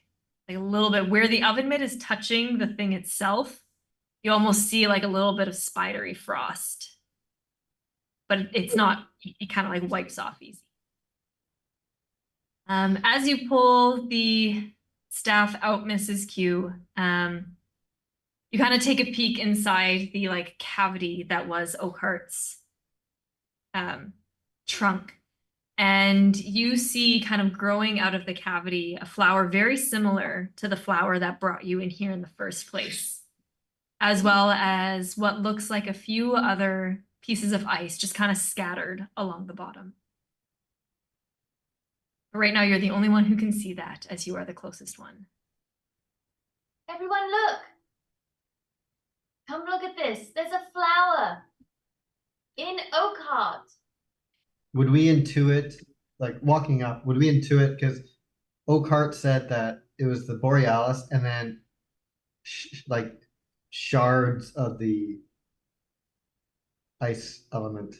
a little bit where the oven mitt is touching the thing itself. You almost see like a little bit of spidery frost. But it's not, it kind of like wipes off easy. As you pull the staff out, Mrs. Q, you kind of take a peek inside the like cavity that was Oakhart's trunk. And you see kind of growing out of the cavity a flower very similar to the flower that brought you in here in the first place, as well as what looks like a few other pieces of ice just kind of scattered along the bottom. But right now, you're the only one who can see that, as you are the closest one. Everyone look. Come look at this. There's a flower in Oakheart. Would we intuit, like walking up, would we intuit, because Oakheart said that it was the Borealis and then like shards of the ice element.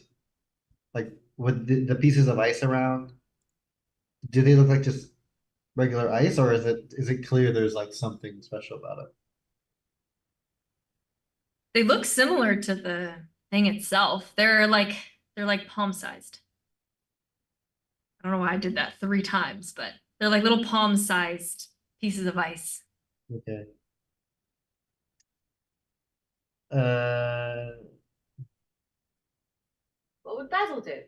Like with the pieces of ice around, do they look like just regular ice, or is it clear there's like something special about it? They look similar to the thing itself. They're like palm-sized. I don't know why I did that 3 times, but they're like little palm-sized pieces of ice. Okay. What would Basil do?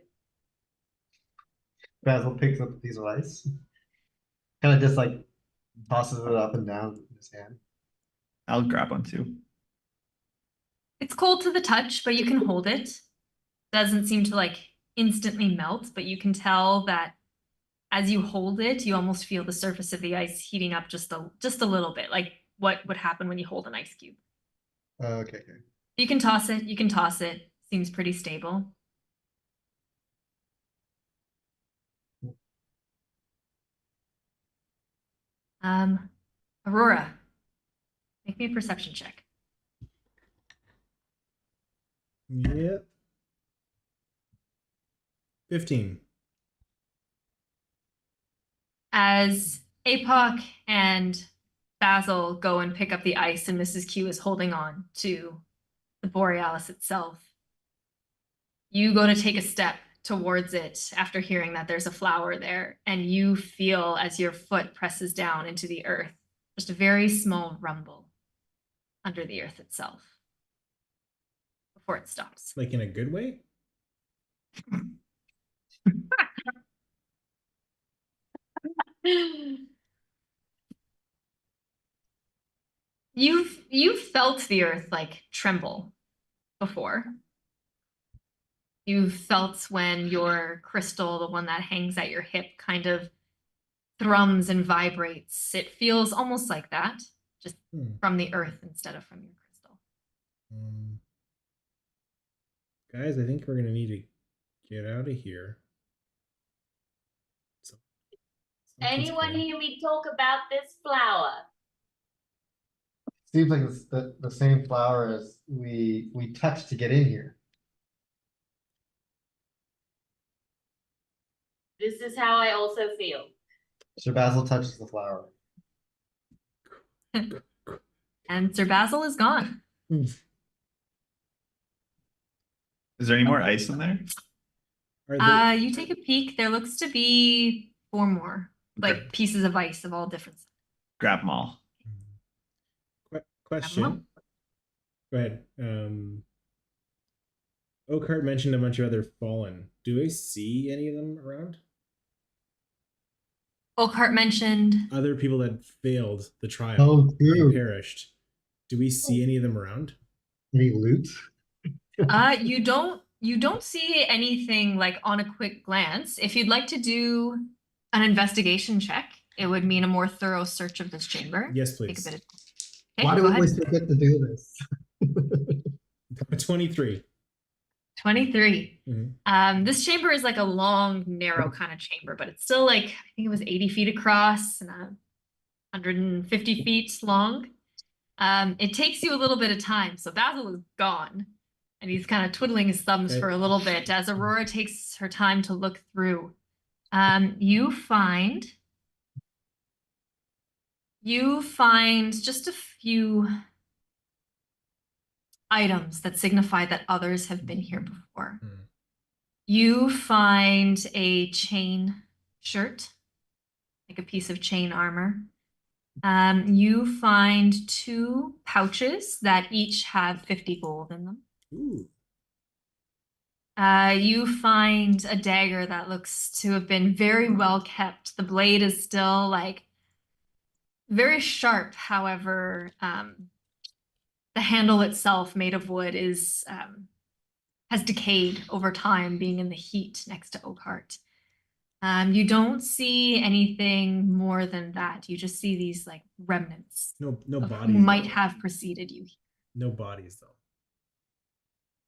Basil picks up a piece of ice, kind of just like tosses it up and down in his hand. I'll grab one too. It's cold to the touch, but you can hold it. Doesn't seem to like instantly melt, but you can tell that as you hold it, you almost feel the surface of the ice heating up just a little bit, like what would happen when you hold an ice cube. Okay. You can toss it, you can toss it. Seems pretty stable. Aurora, make me a perception check. Yep. 15. As Apoc and Basil go and pick up the ice and Mrs. Q is holding on to the Borealis itself, you go to take a step towards it after hearing that there's a flower there, and you feel as your foot presses down into the earth, just a very small rumble under the earth itself before it stops. Like in a good way? You've felt the earth like tremble before. You've felt when your crystal, the one that hangs at your hip, kind of thrums and vibrates. It feels almost like that, just from the earth instead of from your crystal. Guys, I think we're gonna need to get out of here. Anyone hear me talk about this flower? Seems like it's the same flower as we touched to get in here. This is how I also feel. Sir Basil touches the flower. And Sir Basil is gone. Is there any more ice in there? Are You take a peek. There looks to be 4 more, like Okay. pieces of ice of all different sizes. Grab them all. Question. Go ahead. Oakheart mentioned a bunch of other fallen. Do I see any of them around? Oakheart mentioned Other people that failed the trial Oh, and true. perished. Do we see any of them around? Any loot? you don't see anything like on a quick glance. If you'd like to do an investigation check, it would mean a more thorough search of this chamber. Yes, Take a please. bit of okay, Why do go we ahead. always forget to do this? 23. 23. Mhm. This chamber is like a long, narrow kind of chamber, but it's still like, I think it was 80 feet across and 150 feet long. It takes you a little bit of time. So Basil is gone And he's kind of twiddling his thumbs Okay. for a little bit as Aurora takes her time to look through. You find just a few items that signify that others have been here before. Hmm. You find a chain shirt, like a piece of chain armor. You find 2 pouches that each have 50 gold in them. Ooh. You find a dagger that looks to have been very well kept. The blade is still like very sharp. However, the handle itself, made of wood, has decayed over time, being in the heat next to Oakheart. You don't see anything more than that. You just see these like remnants No of bodies. who might though. have preceded you. No bodies though.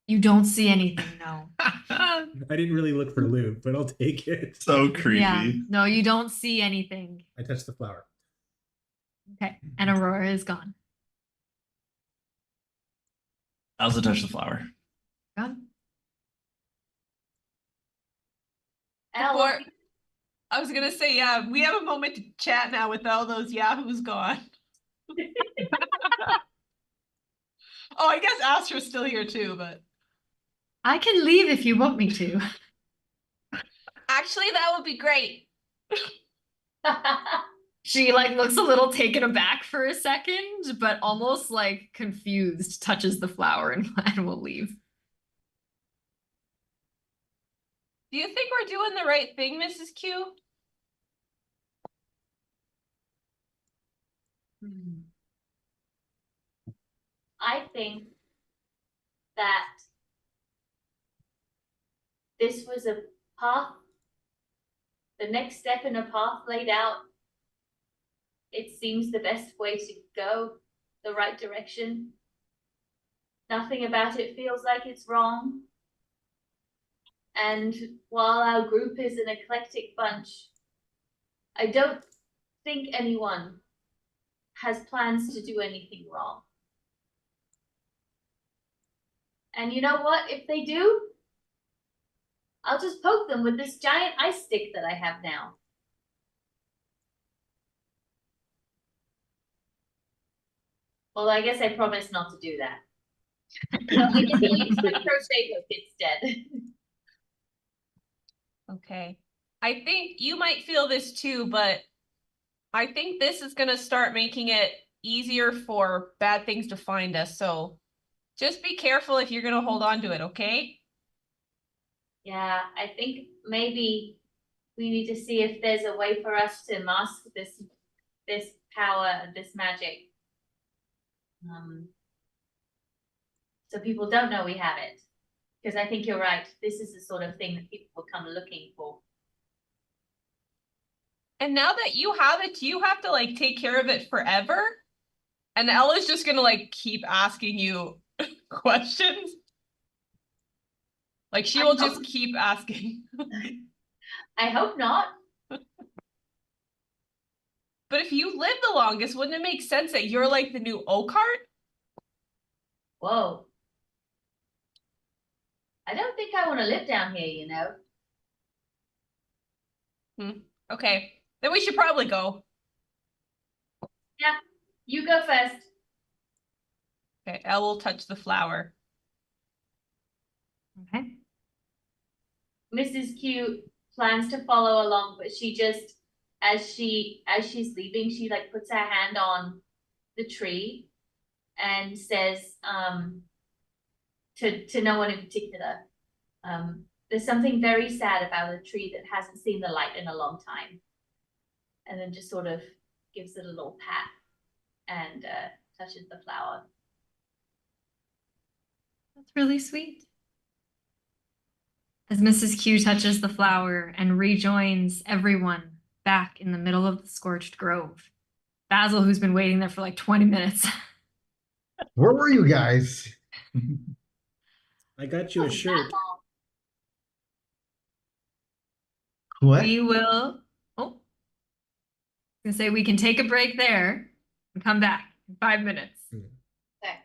You don't see anything, no. I didn't really look for loot, but I'll take it. So creepy. Yeah, no, you don't see anything. I touched the flower. Okay, and Aurora is gone. I also touched the flower. Gone. Elle, Before- I was gonna say, yeah, we have a moment to chat now with all those yahoos gone. Oh, I guess Astra's still here too, but I can leave if you want me to. actually that would be great. She like looks a little taken aback for a second, but almost like confused, touches the flower and will leave. Do you think we're doing the right thing, Mrs. Q? I think that this was a path, the next step in a path laid out. It seems the best way to go, the right direction. Nothing about it feels like it's wrong. And while our group is an eclectic bunch, I don't think anyone has plans to do anything wrong. And you know what? If they do, I'll just poke them with this giant ice stick that I have now. Well, I guess I promised not to do that. So I can use my crochet hook instead. Okay. I think you might feel this too, but I think this is gonna start making it easier for bad things to find us, so just be careful if you're gonna hold on to it, okay? Yeah, I think maybe we need to see if there's a way for us to mask this power and this magic. So people don't know we have it. Because I think you're right. This is the sort of thing that people will come looking for. And now that you have it, do you have to like take care of it forever? And Ella's just gonna like keep asking you questions. Like she will just keep asking. I hope not. But if you live the longest, wouldn't it make sense that you're like the new Oakheart? Whoa. I don't think I want to live down here, you know. Okay, then we should probably go. You go first. Okay, Elle will touch the flower. Okay. Mrs. Q plans to follow along, but she just, as she's leaving, she like puts her hand on the tree and says, to no one in particular, there's something very sad about a tree that hasn't seen the light in a long time. And then just sort of gives it a little pat and touches the flower. That's really sweet. As Mrs. Q touches the flower and rejoins everyone back in the middle of the scorched grove, Basil, who's been waiting there for like 20 minutes. Where were you guys? I got you a shirt. What? We will, oh, I was gonna say we can take a break there and come back in 5 minutes. Okay.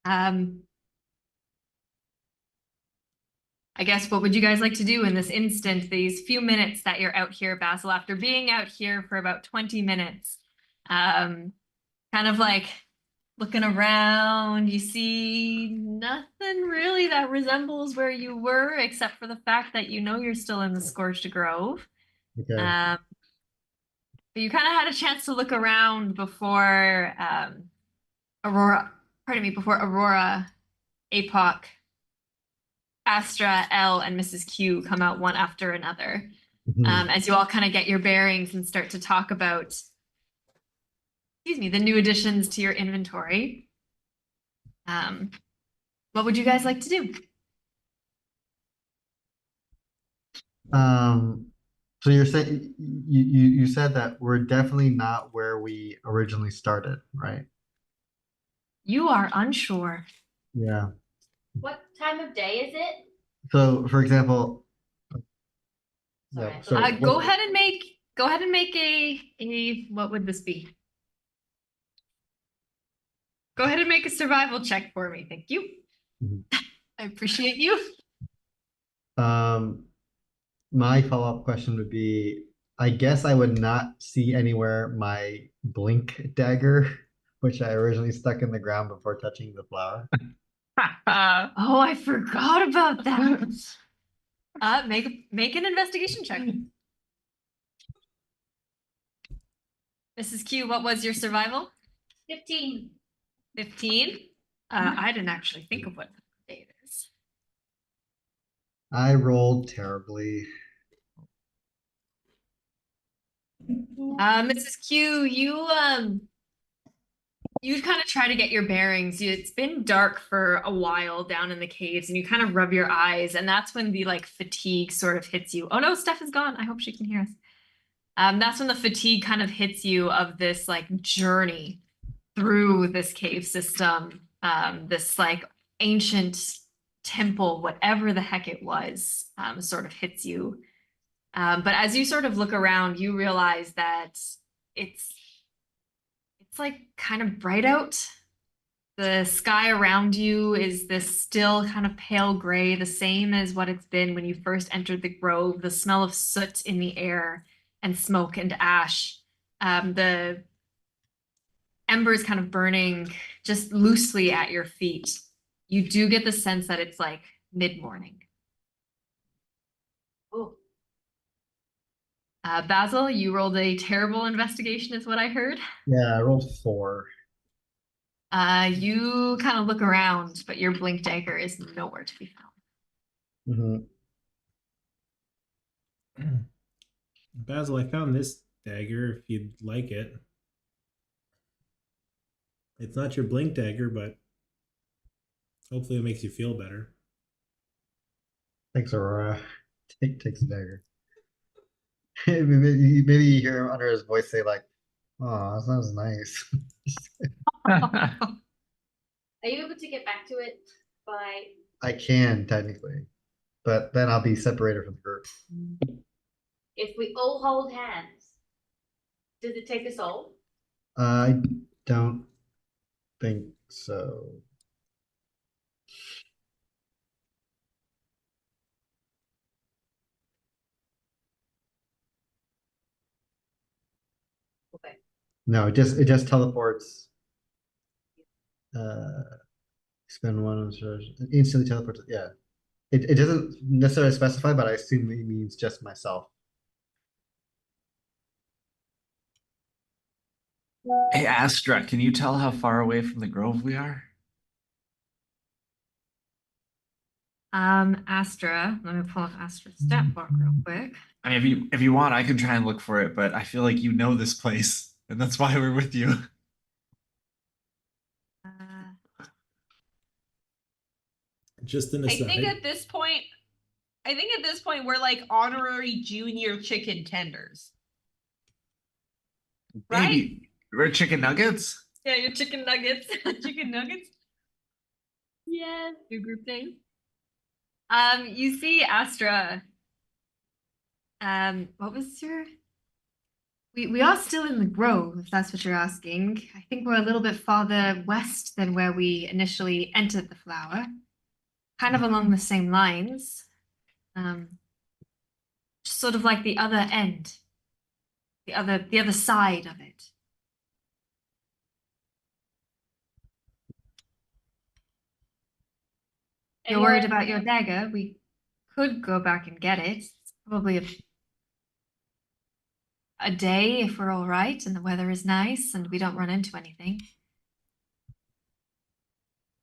I guess what would you guys like to do in this instant, these few minutes that you're out here, Basil, after being out here for about 20 minutes? Kind of like looking around, you see nothing really that resembles where you were, except for the fact that you know you're still in the Scorched Grove. Okay. But you kind of had a chance to look around before before Aurora, Apoc, Astra, Elle, and Mrs. Q come out one after another. Mhm. As you all kind of get your bearings and start to talk about, the new additions to your inventory. What would you guys like to do? So you're saying you said that we're definitely not where we originally started, right? You are unsure. Yeah. What time of day is it? So for example, Sorry, yeah, so Go what- ahead and make a what would this be? Go ahead and make a survival check for me. Thank you. Mhm. I appreciate you. My follow-up question would be, I guess I would not see anywhere my blink dagger, which I originally stuck in the ground before touching the flower. Oh, I forgot about that. Make an investigation check. Mrs. Q, what was your survival? 15. 15? I didn't actually think of what day it is. I rolled terribly. Mrs. Q, you kind of try to get your bearings. It's been dark for a while down in the caves, and you kind of rub your eyes, and that's when the like fatigue sort of hits you. Oh no, Steph is gone. I hope she can hear us. That's when the fatigue kind of hits you of this like journey through this cave system, this like ancient temple, whatever the heck it was, sort of hits you. But as you sort of look around, you realize that it's like kind of bright out. The sky around you is this still kind of pale gray, the same as what it's been when you first entered the grove. The smell of soot in the air and smoke and ash. The embers kind of burning just loosely at your feet. You do get the sense that it's like mid-morning. Oh, Basil, you rolled a terrible investigation, is what I heard. Yeah, I rolled 4. You kind of look around, but your blink dagger is nowhere to be found. Mhm. Basil, I found this dagger if you'd like it. It's not your blink dagger, but hopefully it makes you feel better. Thanks, Aurora. Takes the dagger. Maybe you hear under his voice say like, "Oh, that sounds nice." are you able to get back to it by? I can technically, but then I'll be separated from the group. If we all hold hands, does it take us all? I don't think so. Okay. No, it just teleports. Uh, Spend one on search. It instantly teleports. Yeah, it doesn't necessarily specify, but I assume it means just myself. Hey, Astra, can you tell how far away from the grove we are? Astra, let me pull up Astra's stat block real quick. I mean, if you want, I can try and look for it, but I feel like you know this place, and that's why we're with you. Just an I aside. think at this point we're like honorary junior chicken tenders. Right? Maybe we're chicken nuggets. Yeah, your chicken nuggets. Chicken nuggets? Yes. New group name. You see Astra. What was your We are still in the grove, if that's what you're asking. I think we're a little bit farther west than where we initially entered the flower. Kind of along the same lines. Sort of like the other end. The other side of it. If you're worried about your dagger, we could go back and get it. It's probably a day if we're all right and the weather is nice and we don't run into anything.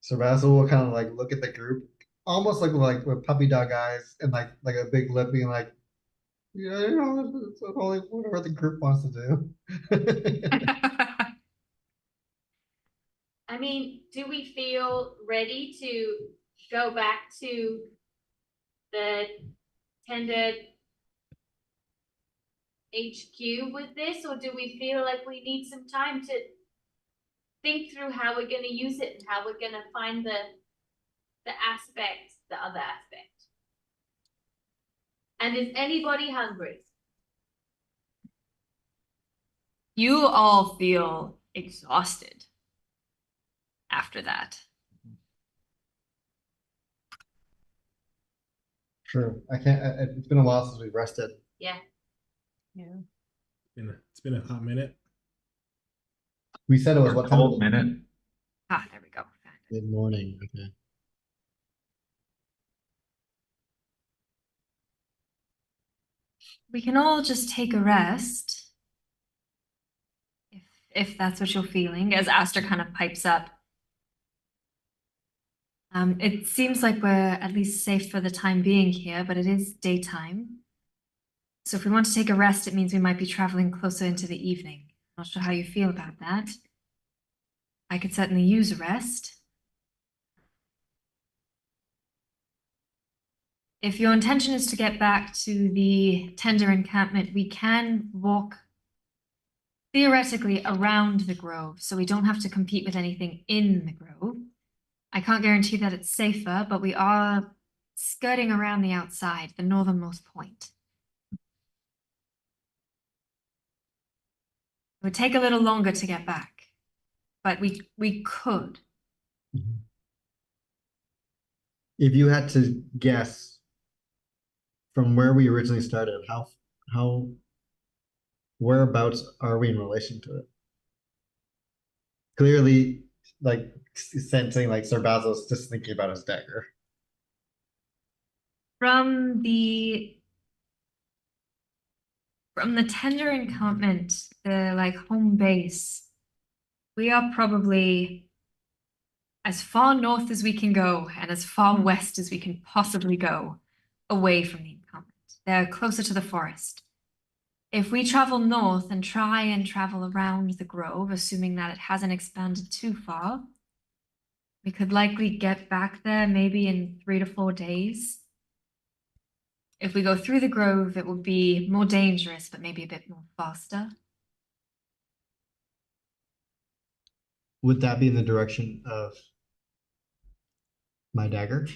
So Basil will kind of like look at the group, almost like with puppy dog eyes and like a big lip, being like, yeah, you know, it's only whatever the group wants to do. I mean, do we feel ready to go back to the tender HQ with this, or do we feel like we need some time to think through how we're gonna use it and how we're gonna find the other aspect? And is anybody hungry? You all feel exhausted after that. True. I can't. It's been a while since we've rested. Yeah. It's been a hot minute. We said it was Or what time? cold minute. Ah, there we go. Mid morning. Okay. We can all just take a rest. If that's what you're feeling, as Aster kind of pipes up. It seems like we're at least safe for the time being here, but it is daytime. So if we want to take a rest, it means we might be traveling closer into the evening. Not sure how you feel about that. I could certainly use a rest. If your intention is to get back to the tender encampment, we can walk theoretically around the grove, so we don't have to compete with anything in the grove. I can't guarantee that it's safer, but we are skirting around the outside, the northernmost point. It would take a little longer to get back, but we could. If you had to guess from where we originally started, how whereabouts are we in relation to it? Clearly, like sensing like Sir Basil's just thinking about his dagger. From the tender encampment, the like home base, we are probably as far north as we can go and as far west as we can possibly go away from the encampment. They're closer to the forest. If we travel north and try and travel around the grove, assuming that it hasn't expanded too far, we could likely get back there maybe in 3 to 4 days. If we go through the grove, it will be more dangerous, but maybe a bit more faster. Would that be in the direction of my dagger?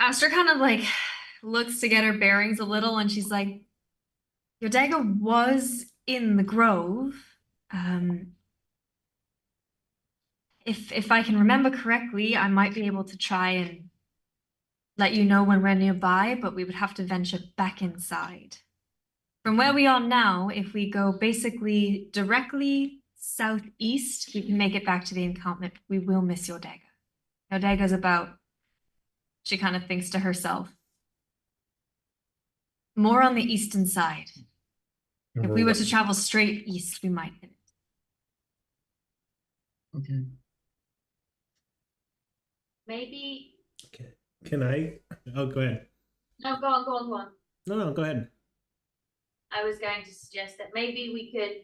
Aster kind of like looks to get her bearings a little and she's like, your dagger was in the grove. If I can remember correctly, I might be able to try and let you know when we're nearby, but we would have to venture back inside. From where we are now, if we go basically directly southeast, we can make it back to the encampment. We will miss your dagger. Your dagger's about, she kind of thinks to herself, more on the eastern side. If we were to travel straight east, we might hit it. Okay. Maybe, Okay. Can I? Oh, go ahead. no, go on. No, go ahead. I was going to suggest that maybe we could,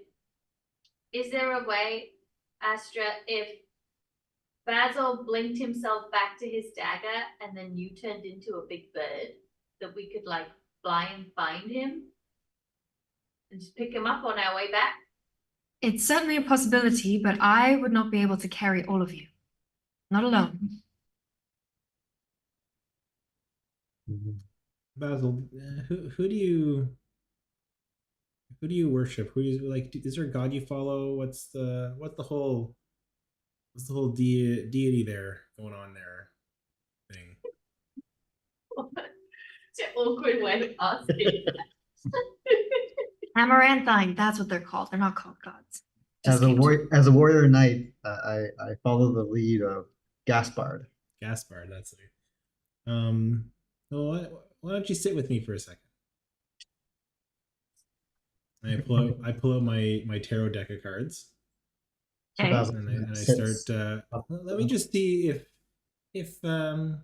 is there a way, Astra, if Basil blinked himself back to his dagger and then you turned into a big bird, that we could like fly and find him and just pick him up on our way back? It's certainly a possibility, but I would not be able to carry all of you. Not alone. Basil, who do you worship? Who do you like? Is there a god you follow? What's the whole deity there going on there thing? It's an awkward way of asking. Amaranthine, that's what they're called. They're not called gods. Just came to- As a warrior knight, I follow the lead of Gaspard. Gaspard, that's it. Well, why don't you sit with me for a second? I pull out my tarot deck of cards. Okay. Basil And I sits start. up. Let me just see if going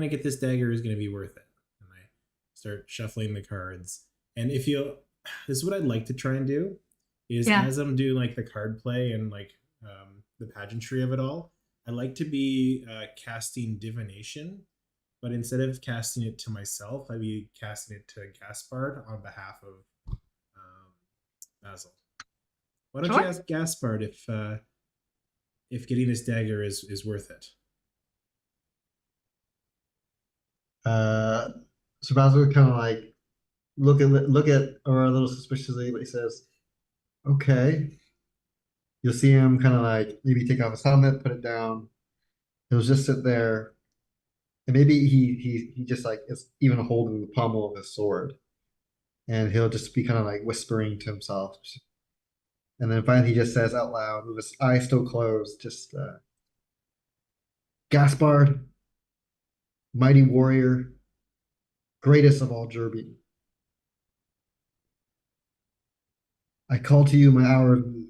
to get this dagger is going to be worth it. And I start shuffling the cards. And if you, this is what I'd like to try and do, is Yeah. as I'm doing like the card play and like the pageantry of it all, I like to be casting divination, but instead of casting it to myself, I'd be casting it to Gaspard on behalf of Basil. Why don't you Sure. ask Gaspard if getting this dagger is worth it? So Basil would kind of like look at Aurora a little suspiciously, but he says, "Okay." You'll see him kind of like maybe take off his helmet, put it down. He'll just sit there, and maybe he just like is even holding the pommel of his sword, and he'll just be kind of like whispering to himself, and then finally he just says out loud with his eyes still closed, just Gaspard, mighty warrior, greatest of all Derby. I call to you my hour of need.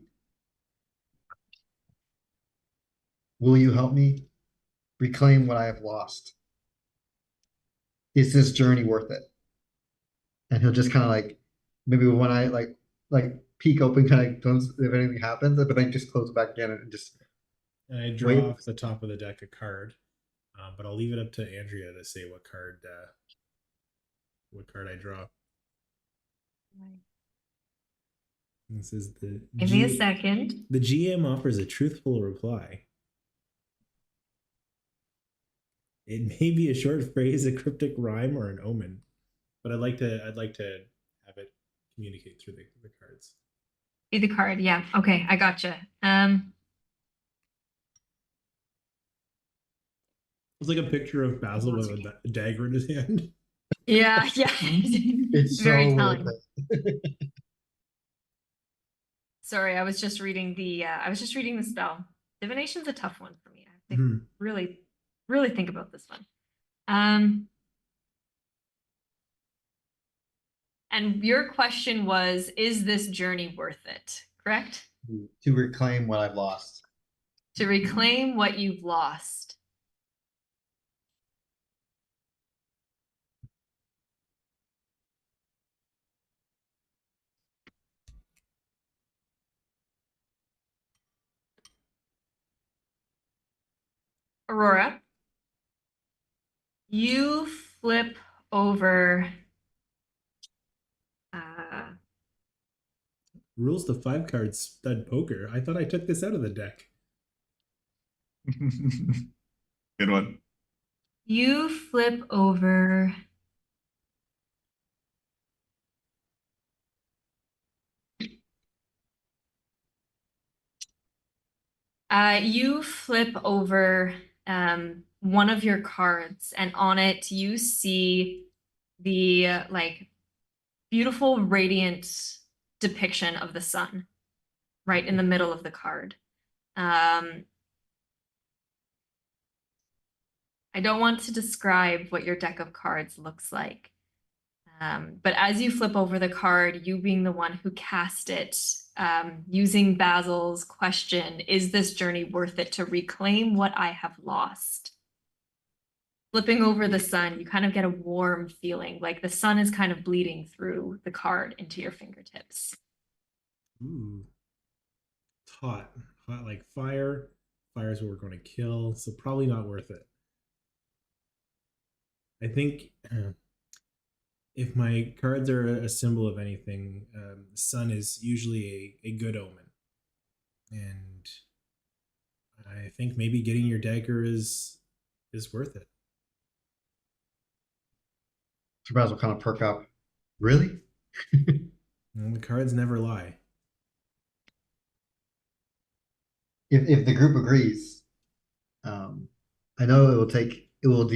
Will you help me reclaim what I have lost? Is this journey worth it? And he'll just kind of like maybe when I like peek open, kind of if anything happens, but then just close it back again and just And I draw wait. off the top of the deck a card, but I'll leave it up to Andrea to say what card I draw. This is the Give me a second. The GM offers a truthful reply. It may be a short phrase, a cryptic rhyme, or an omen, but I'd like to have it communicate through the cards. Be the card. Yeah. Okay. I gotcha. It's like a picture of Basil with a dagger in his hand. Yeah. Yeah. It's Very so telling. worth it. Sorry, I was just reading the spell. Divination's a tough one for me. I have to Mhm. really think about this one. And your question was, is this journey worth it? Correct? To reclaim what I've lost. To reclaim what you've lost. Aurora, you flip over Rules to 5 cards stud poker. I thought I took this out of the deck. Good one. you flip over you flip over one of your cards, and on it you see the like beautiful radiant depiction of the sun right in the middle of the card. I don't want to describe what your deck of cards looks like. But as you flip over the card, you being the one who cast it, using Basil's question, is this journey worth it to reclaim what I have lost? Flipping over the sun, you kind of get a warm feeling, like the sun is kind of bleeding through the card into your fingertips. Ooh. It's hot. Hot like fire. Fire is what we're going to kill, so probably not worth it. I think if my cards are a symbol of anything, the sun is usually a good omen. And I think maybe getting your dagger is worth it. So Basil kind of perk up. Really? Well, the cards never lie. If the group agrees, I know it will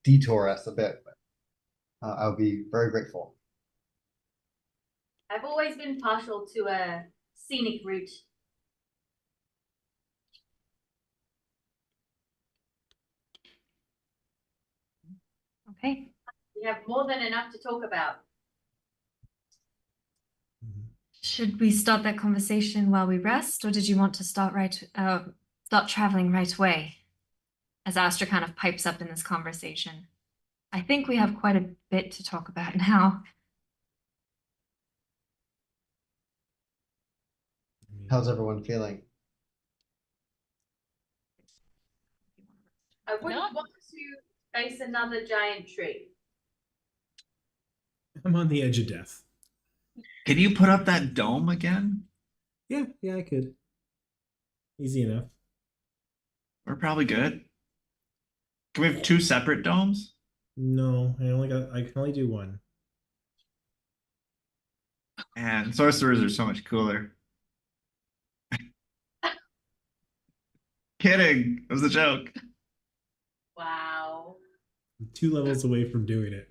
detour us a bit, but I'll be very grateful. I've always been partial to a scenic route. Okay. We have more than enough to talk about. Should we start that conversation while we rest, or did you want to start traveling right away? As Astra kind of pipes up in this conversation. I think we have quite a bit to talk about now. How's everyone feeling? I wouldn't Not- want to face another giant tree. I'm on the edge of death. Can you put up that dome again? Yeah, I could. Easy enough. We're probably good. Can we have 2 separate domes? No, I can only do one. And sorcerers are so much cooler. Kidding. It was a joke. Wow. I'm 2 levels away from doing it.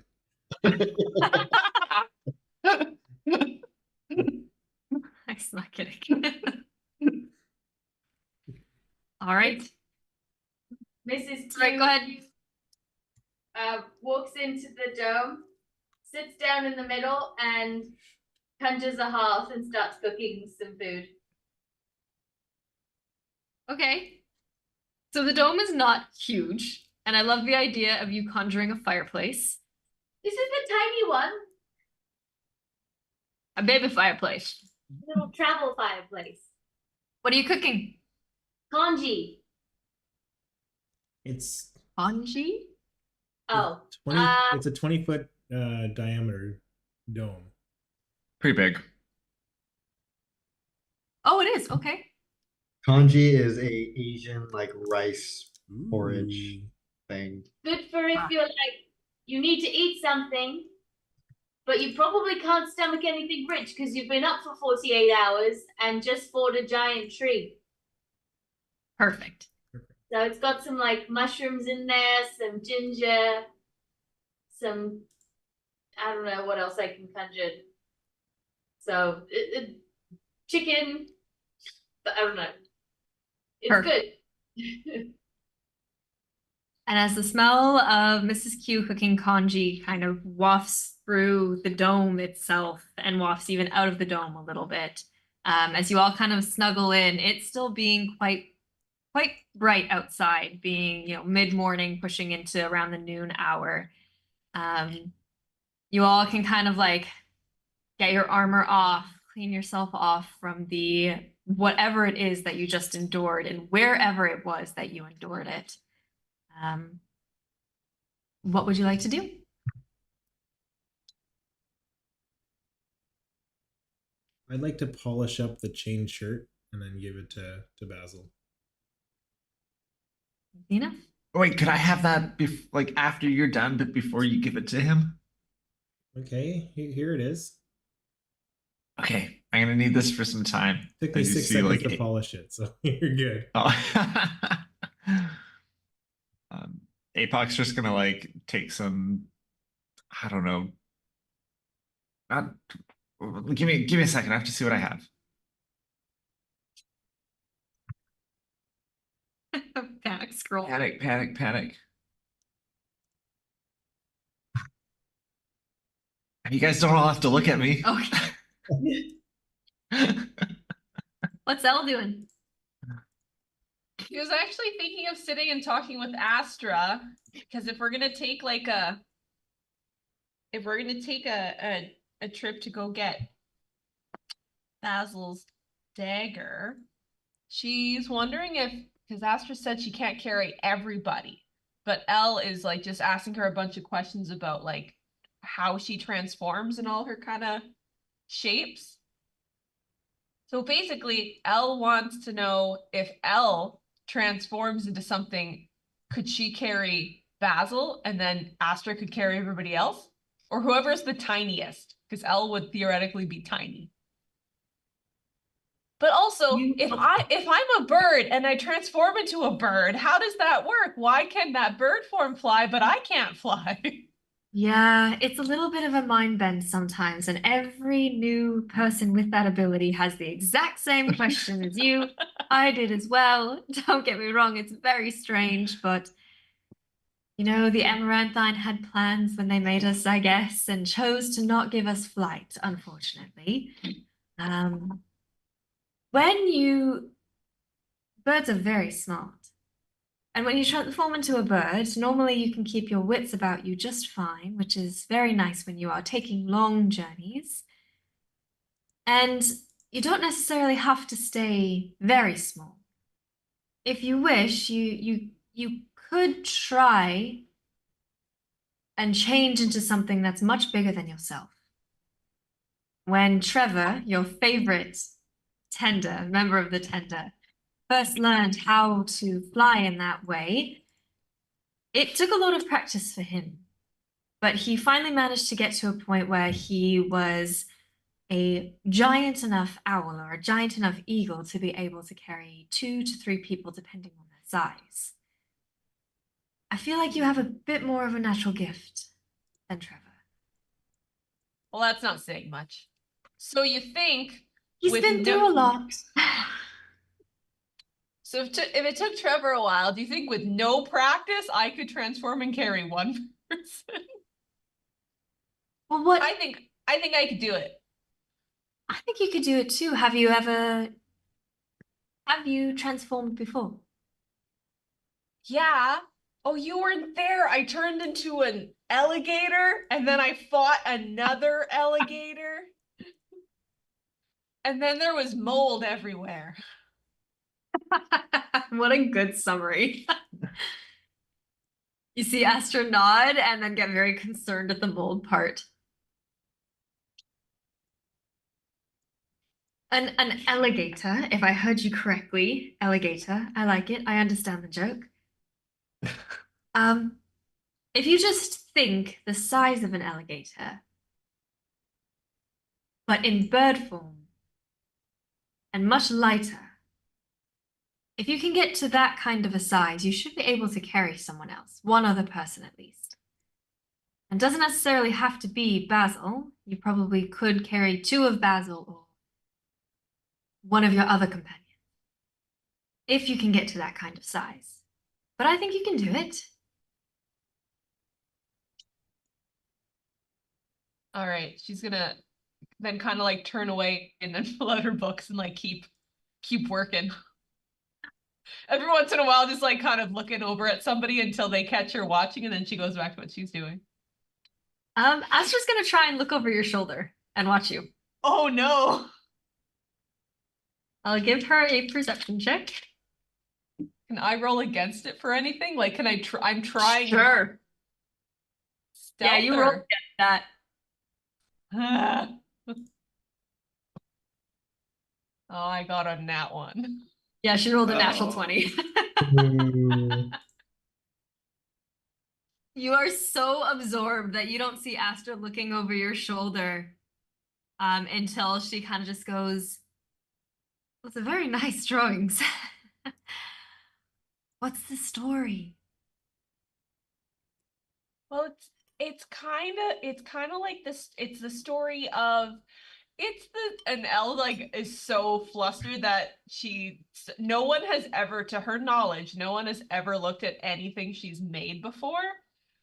I'm not kidding. All right. Mrs. Right, go ahead. Walks into the dome, sits down in the middle, and conjures a hearth and starts cooking some food. Okay. So the dome is not huge, and I love the idea of you conjuring a fireplace. This is the tiny one, A baby fireplace. little travel fireplace. What are you cooking? Congee. It's Congee? Oh, 20. It's a 20-foot diameter dome. Pretty big. Oh, it is. Okay. Congee is a Asian like rice porridge Ooh. thing. good for if you're like, you need to eat something, but you probably can't stomach anything rich because you've been up for 48 hours and just fought a giant tree. Perfect. So it's got some like mushrooms in there, some ginger, some, I don't know what else I can conjure. So chicken, but I don't know. It's Perfect. good. And as the smell of Mrs. Q cooking congee kind of wafts through the dome itself and wafts even out of the dome a little bit, as you all kind of snuggle in, it's still being quite bright outside, being mid-morning, pushing into around the noon hour. You all can kind of like get your armor off, clean yourself off from the whatever it is that you just endured and wherever it was that you endured it. What would you like to do? I'd like to polish up the chain shirt and then give it to Basil. Zena? Wait, could I have that like after you're done, but before you give it to him? Okay, here it is. Okay, I'm gonna need this for some time. Took me As you 6 see, seconds like, to polish it, so you're good. Oh. Apoc's just gonna like take some, I don't know. Not, give me a second. I have to see what I have. Panic scroll. Panic. And you guys don't all have to look at me. Okay. What's Elle doing? He was actually thinking of sitting and talking with Astra, because if we're gonna take a trip to go get Basil's dagger, she's wondering if, because Astra said she can't carry everybody, but Elle is like just asking her a bunch of questions about like how she transforms and all her kind of shapes. So basically, Elle wants to know if Elle transforms into something, could she carry Basil and then Astra could carry everybody else? or whoever's the tiniest, because Elle would theoretically be tiny. But also, if I'm a bird and I transform into a bird, how does that work? Why can that bird form fly, but I can't fly? Yeah, it's a little bit of a mind bend sometimes, and every new person with that ability has the exact same question as you. I did as well. Don't get me wrong, it's very strange, but you know, the Amaranthine had plans when they made us, I guess, and chose to not give us flight, unfortunately. Birds are very smart. And when you transform into a bird, normally you can keep your wits about you just fine, which is very nice when you are taking long journeys. And you don't necessarily have to stay very small. If you wish, you could try and change into something that's much bigger than yourself. When Trevor, your favorite tender, member of the tender, first learned how to fly in that way, it took a lot of practice for him, but he finally managed to get to a point where he was a giant enough owl or a giant enough eagle to be able to carry 2 to 3 people, depending on their size. I feel like you have a bit more of a natural gift than Trevor. Well, that's not saying much. So you think He's with been through a lot. So if it took Trevor a while, do you think with no practice I could transform and carry one person? Well, what I think I could do it. I think you could do it too. Have you transformed before? Yeah. Oh, you weren't there. I turned into an alligator and then I fought another alligator. And then there was mold everywhere. What a good summary. You see Astra nod and then get very concerned at the mold part. An alligator, if I heard you correctly, alligator. I like it. I understand the joke. If you just think the size of an alligator, but in bird form and much lighter, if you can get to that kind of a size, you should be able to carry someone else, one other person at least. And doesn't necessarily have to be Basil. You probably could carry 2 of Basil or one of your other companions, if you can get to that kind of size. But I think you can do it. All right, she's gonna then kind of like turn away and then pull out her books and like keep working. Every once in a while, just like kind of looking over at somebody until they catch her watching, and then she goes back to what she's doing. Astra's gonna try and look over your shoulder and watch you. Oh no! I'll give her a perception check. Can I roll against it for anything? Like, can I try? I'm trying. Sure. Stealth Yeah, you or- roll against that. Oh, I got a nat 1. Yeah, she rolled a natural Oh. 20. Ooh. You are so absorbed that you don't see Astra looking over your shoulder until she kind of just goes, "Those are very nice drawings. What's the story?" Well, it's kind of like this. It's the story of and Elle like is so flustered that no one has ever, to her knowledge, no one has ever looked at anything she's made before.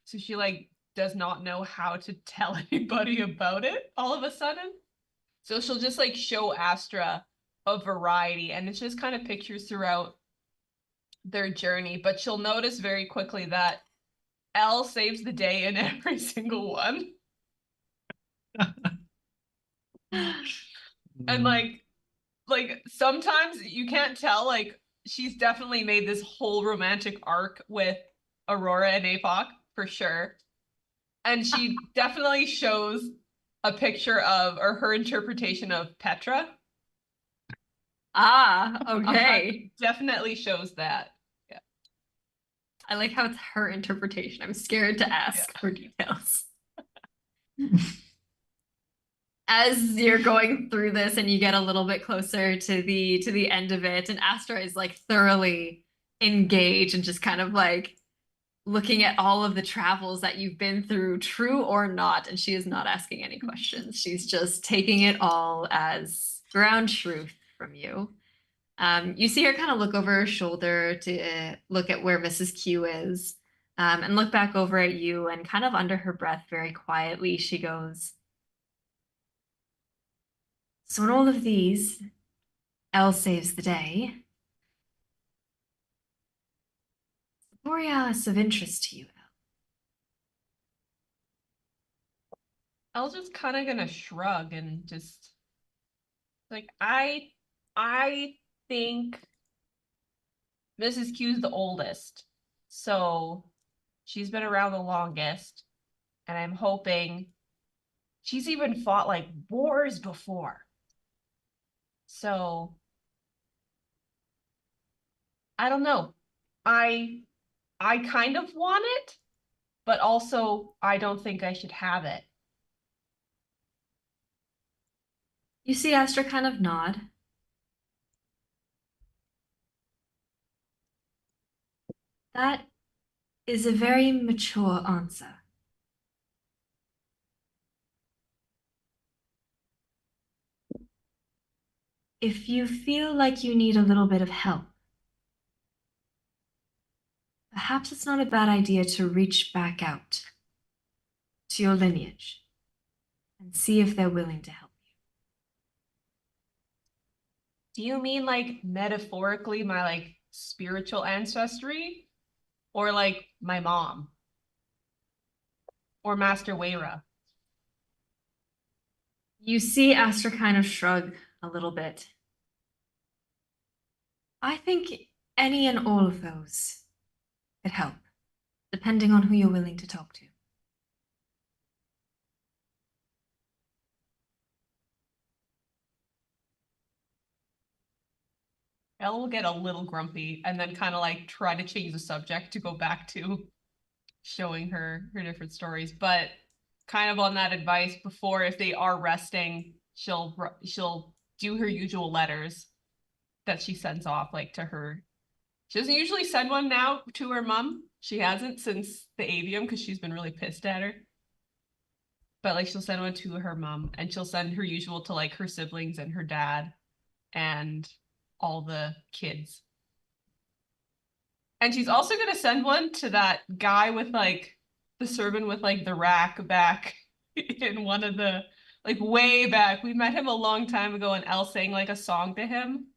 So she like does not know how to tell anybody about it all of a sudden. So she'll just like show Astra a variety, and it's just kind of pictures throughout their journey. But she'll notice very quickly that Elle saves the day in every single one. And like sometimes you can't tell, like she's definitely made this whole romantic arc with Aurora and Apoc for sure. And she definitely shows a picture of, or her interpretation of Petra. Ah, okay. Definitely shows that. Yeah. I like how it's her interpretation. I'm scared to ask for details. As you're going through this and you get a little bit closer to the end of it, and Astra is like thoroughly engaged and just kind of like looking at all of the travels that you've been through, true or not, and she is not asking any questions. She's just taking it all as ground truth from you. You see her kind of look over her shoulder to look at where Mrs. Q is, and look back over at you, and kind of under her breath, very quietly, she goes, "So in all of these, Elle saves the day. Borealis of interest to you, Elle?" Elle's just kind of gonna shrug and just like I think Mrs. Q's the oldest, so she's been around the longest, and I'm hoping she's even fought like wars before. So I don't know. I kind of want it, but also I don't think I should have it. You see Astra kind of nod. That is a very mature answer. If you feel like you need a little bit of help, perhaps it's not a bad idea to reach back out to your lineage and see if they're willing to help you. Do you mean like metaphorically my like spiritual ancestry? Or like my mom? Or Master Wayra? You see Astra kind of shrug a little bit. I think any and all of those could help, depending on who you're willing to talk to. Elle will get a little grumpy and then kind of like try to change the subject to go back to showing her different stories, but kind of on that advice before, if they are resting, she'll do her usual letters that she sends off like to her. She doesn't usually send one now to her mom. She hasn't since the avium because she's been really pissed at her. But like she'll send one to her mom, and she'll send her usual to like her siblings and her dad and all the kids. And she's also gonna send one to that guy with like the servant with like the rack back in one of the like way back. We met him a long time ago, and Elle sang like a song to him.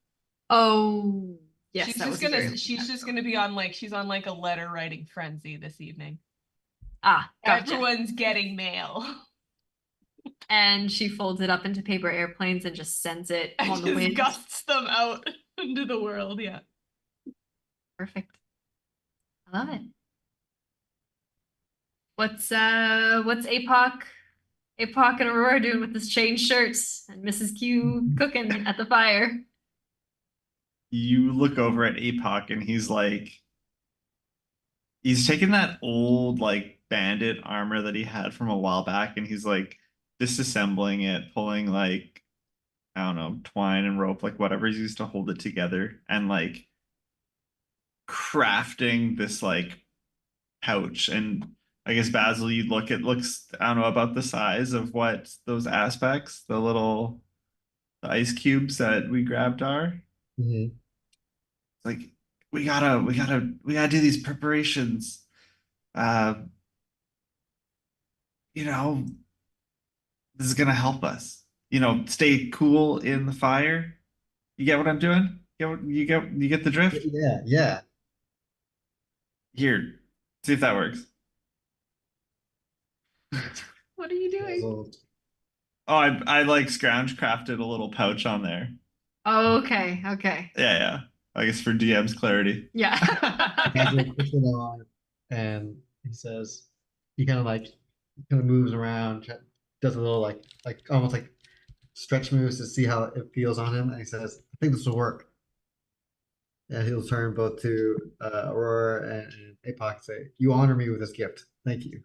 Oh, yes, she's that just was gonna very she's just gonna be on like she's on like a letter writing frenzy this evening. Ah, gotcha. Everyone's getting mail. And she folds it up into paper airplanes and just sends it And on the just wind. gusts them out into the world. Yeah. Perfect. I love it. What's Apoc and Aurora doing with this chain shirts and Mrs. Q cooking at the fire? You look over at Apoc and he's taking that old like bandit armor that he had from a while back, and he's like disassembling it, pulling like, I don't know, twine and rope, like whatever he's used to hold it together, and like crafting this like pouch. And I guess Basil, you'd look, it looks, I don't know, about the size of what those aspects, the ice cubes that we grabbed are. Mhm. Like, we gotta do these preparations. Uh, you know, this is gonna help us. Stay cool in the fire. You get what I'm doing? You get the drift? Yeah, yeah. Here, see if that works. What are you doing? So, Oh, I like scrounge crafted a little pouch on there. Oh, okay, okay. Yeah. I guess for DM's clarity. Yeah. Basil puts it on, and he says, he kind of moves around, does a little like almost like stretch moves to see how it feels on him, and he says, "I think this will work." And he'll turn both to Aurora and Apoc and say, "You honor me with this gift. Thank you."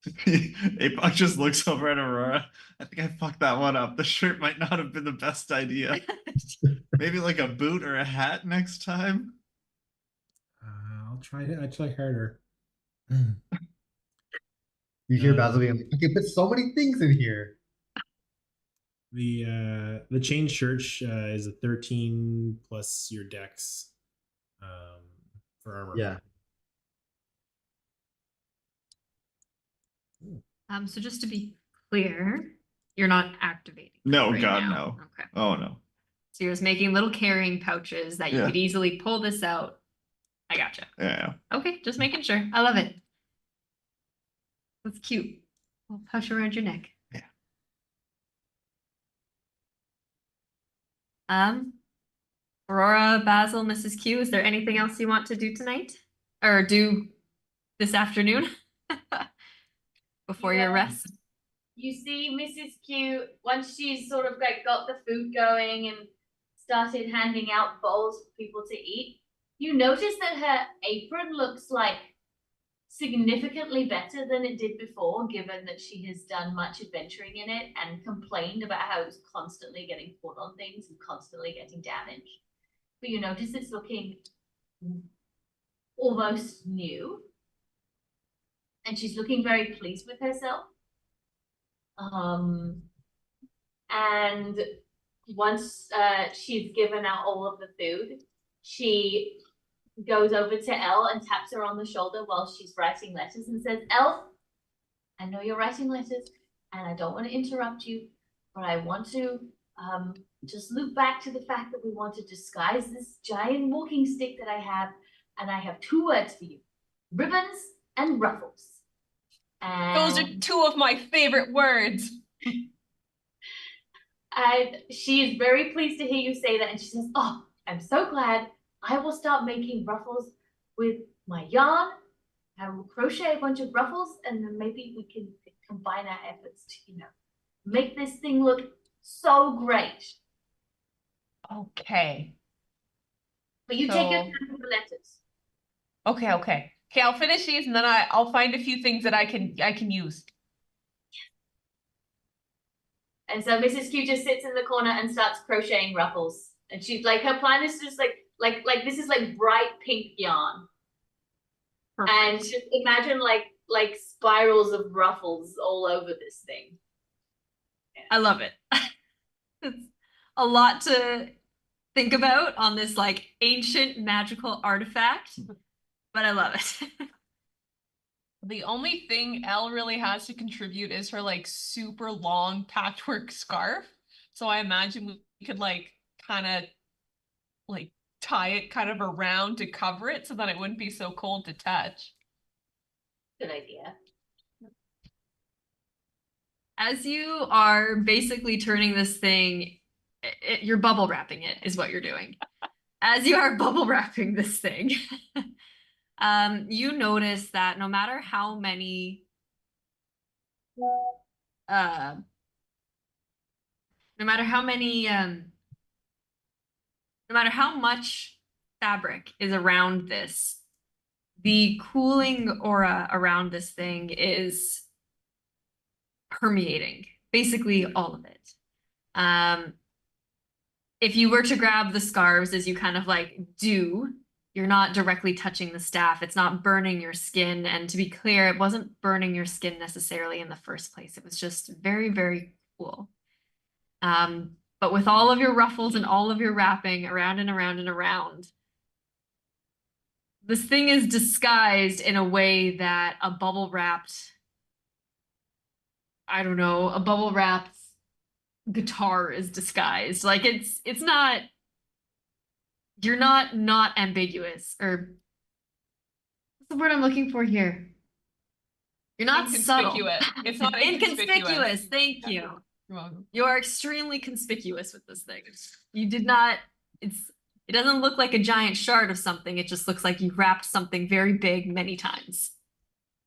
Apoc just looks over at Aurora. I think I fucked that one up. The shirt might not have been the best idea. Maybe like a boot or a hat next time. I'll try harder. You hear Basil being like, I can put so many things in here. The chain church is a 13 plus your dex for armor. Yeah. So just to be clear, you're not activating. No, right God, now. no. Okay. Oh no. So you're just making little carrying pouches that you Yeah. could easily pull this out. I gotcha. Yeah. Okay, just making sure. I love it. That's cute. Little pouch around your neck. Yeah. Aurora, Basil, Mrs. Q, is there anything else you want to do tonight? Or do this afternoon? Before your Yeah. rest? You see Mrs. Q, once she's sort of like got the food going and started handing out bowls for people to eat, you notice that her apron looks like significantly better than it did before, given that she has done much adventuring in it and complained about how it was constantly getting put on things and constantly getting damaged. But you notice it's looking almost new. And she's looking very pleased with herself. And once she's given out all of the food, she goes over to Elle and taps her on the shoulder while she's writing letters and says, Elle, I know you're writing letters and I don't want to interrupt you, but I want to just loop back to the fact that we want to disguise this giant walking stick that I have, and I have 2 words for you: ribbons and ruffles. And Those are 2 of my favorite words. And she is very pleased to hear you say that, and she says, oh, I'm so glad. I will start making ruffles with my yarn. I will crochet a bunch of ruffles, and then maybe we can combine our efforts to, make this thing look so great. Okay. But you take your So- time for the letters. Okay, okay. Okay, I'll finish these and then I'll find a few things that I can use. And so Mrs. Q just sits in the corner and starts crocheting ruffles. And she's like, her plan is just like this is like bright pink yarn. Perfect. And just imagine like spirals of ruffles all over this thing. I love it. It's a lot to think about on this like ancient magical artifact, but I love it. The only thing Elle really has to contribute is her like super long patchwork scarf. So I imagine we could like kind of like tie it kind of around to cover it so that it wouldn't be so cold to touch. Good idea. As you are basically turning this thing, you're bubble wrapping it, is what you're doing. As you are bubble wrapping this thing, you notice that no matter how many, no matter how much fabric is around this, the cooling aura around this thing is permeating basically all of it. If you were to grab the scarves as you kind of like do, you're not directly touching the staff. It's not burning your skin. And to be clear, it wasn't burning your skin necessarily in the first place. It was just very, very cool. But with all of your ruffles and all of your wrapping around and around and around, this thing is disguised in a way that a bubble wrapped, I don't know, a bubble wrapped guitar is disguised. Like it's not, you're not ambiguous, or what's the word I'm looking for here? You're not subtle. Inconspicuous. It's not inconspicuous. Thank you. You're welcome. You are extremely conspicuous with this thing. You did not, it doesn't look like a giant shard of something. It just looks like you wrapped something very big many times.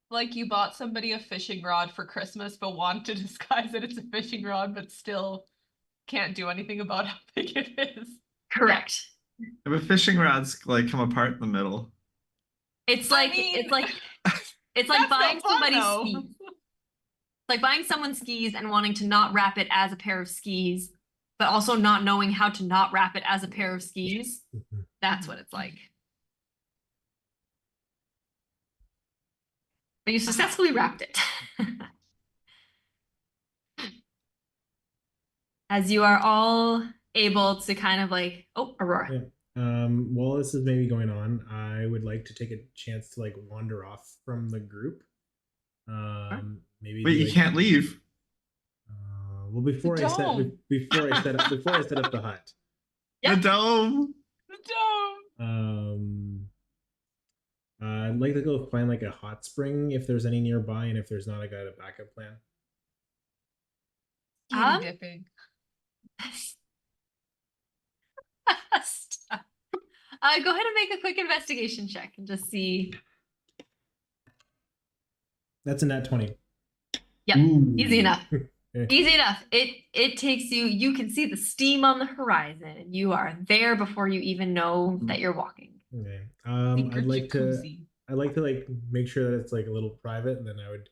Like you bought somebody a fishing rod for Christmas, but want to disguise that it's a fishing rod, but still can't do anything about how big it is. Correct. But fishing rods like come apart in the middle. It's I like mean, it's like that's buying no fun, somebody's though. feet. like buying someone skis and wanting to not wrap it as a pair of skis, but also not knowing how to not wrap it as a pair of skis. Mhm. That's what it's like. But you successfully wrapped it. As you are all able to kind of like, oh, Aurora. Yeah. While this is maybe going on, I would like to take a chance to like wander off from the group. Maybe Wait, do, you like, can't leave. well, before I set dome. before I set up the hut. Yep. The dome. The dome. I'd like to go find like a hot spring if there's any nearby, and if there's not, I got a backup plan. Skinny dipping. Stop. Go ahead and make a quick investigation check and just see. That's a nat 20. Yep, Ooh. easy enough. Okay. Easy enough. It takes you, you can see the steam on the horizon, and you are there before you even know that you're walking. Okay. Secret I'd like to jacuzzi. like make sure that it's like a little private, and then I would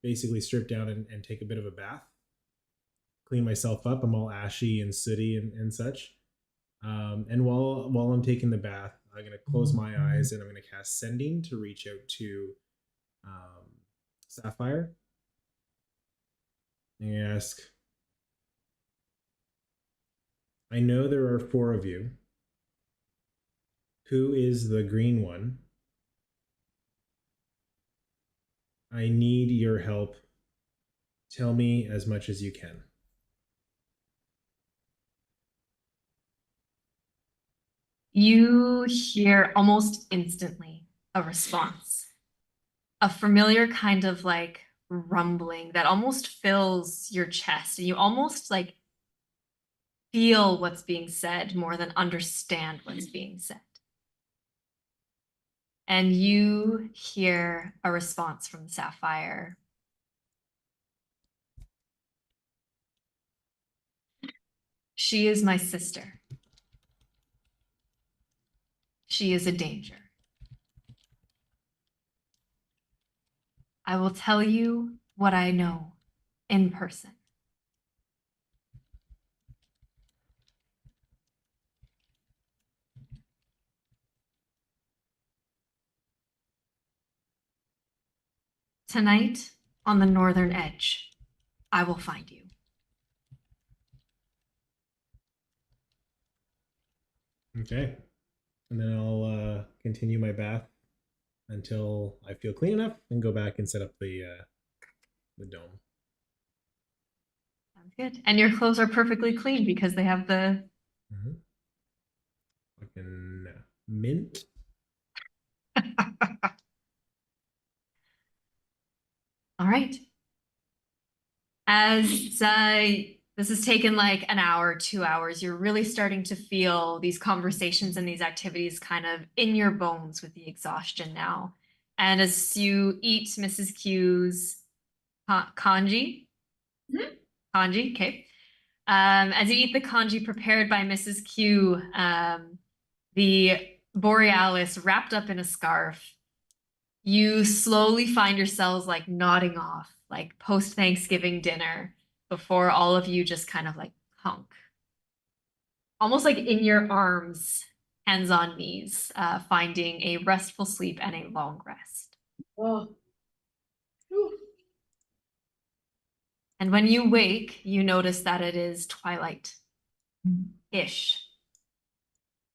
basically strip down and take a bit of a bath, clean myself up. I'm all ashy and sooty and such. And while I'm taking the bath, I'm gonna close my eyes and I'm gonna cast Sending to reach out to Sapphire. And ask, I know there are 4 of you. Who is the green one? I need your help. Tell me as much as you can. You hear almost instantly a response, a familiar kind of like rumbling that almost fills your chest, and you almost like feel what's being said more than understand what's being said. And you hear a response from Sapphire. She is my sister. She is a danger. I will tell you what I know in person. Tonight, on the northern edge, I will find you. Okay. And then I'll continue my bath until I feel clean enough and go back and set up the dome. Sounds good. And your clothes are perfectly clean because they have the... Mm-hmm. Fucking mint. All right. As this has taken like an hour, 2 hours, you're really starting to feel these conversations and these activities kind of in your bones with the exhaustion now. And as you eat Mrs. Q's congee, congee, okay. As you eat the congee prepared by Mrs. Q, the Borealis wrapped up in a scarf, you slowly find yourselves like nodding off, like post-Thanksgiving dinner, before all of you just kind of like hunk. Almost like in your arms, hands on knees, finding a restful sleep and a long rest. Oh. And when you wake, you notice that it is twilight-ish,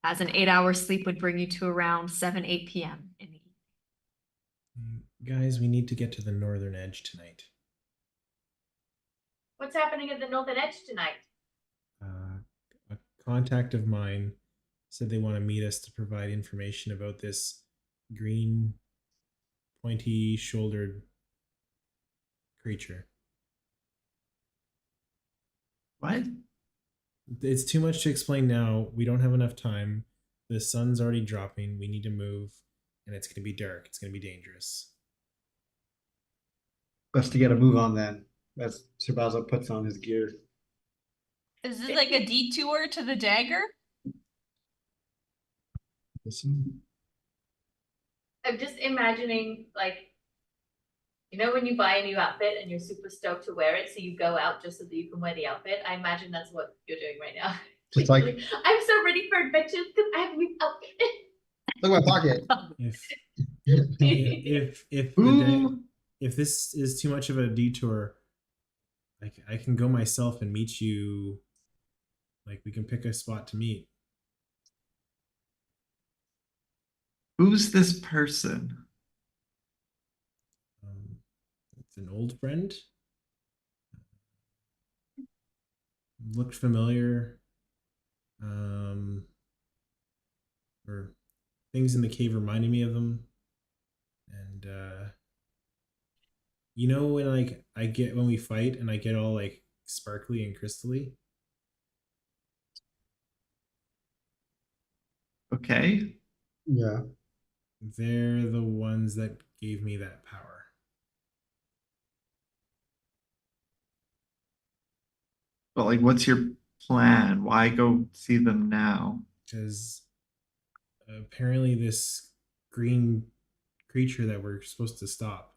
as an 8-hour sleep would bring you to around 7-8 p.m. in the evening. Guys, we need to get to the northern edge tonight. What's happening at the northern edge tonight? A contact of mine said they want to meet us to provide information about this green, pointy-shouldered creature. What? It's too much to explain now. We don't have enough time. The sun's already dropping. We need to move, and it's going to be dark. It's going to be dangerous. Best to get a move on then. As Sir Basil puts on his gear. Is this like a detour to the dagger? Listen. I'm just imagining like You know when you buy a new outfit and you're super stoked to wear it, so you go out just so that you can wear the outfit? I imagine that's what you're doing right now. Just like, I'm so ready for adventures because I have a new outfit. look at my pocket. If this is too much of a detour, I can go myself and meet you. Like, we can pick a spot to meet. Who's this person? It's an old friend. Looked familiar. Or things in the cave reminded me of them. And you know when like when we fight and I get all like sparkly and crystally? Okay. Yeah. They're the ones that gave me that power. But like, what's your plan? Why go see them now? Because apparently this green creature that we're supposed to stop,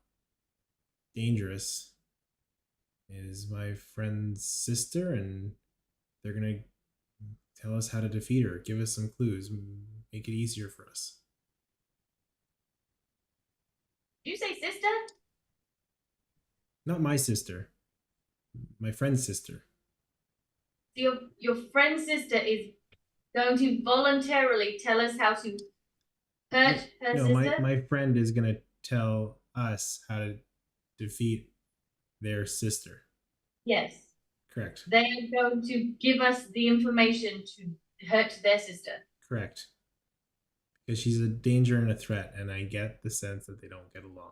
dangerous, is my friend's sister, and they're gonna tell us how to defeat her, give us some clues, make it easier for us. Did you say sister? Not my sister, my friend's sister. So your friend's sister is going to voluntarily tell us how to hurt her No, sister? my friend is gonna tell us how to defeat their sister. Yes. Correct. They are going to give us the information to hurt their sister. Correct. Because she's a danger and a threat, and I get the sense that they don't get along.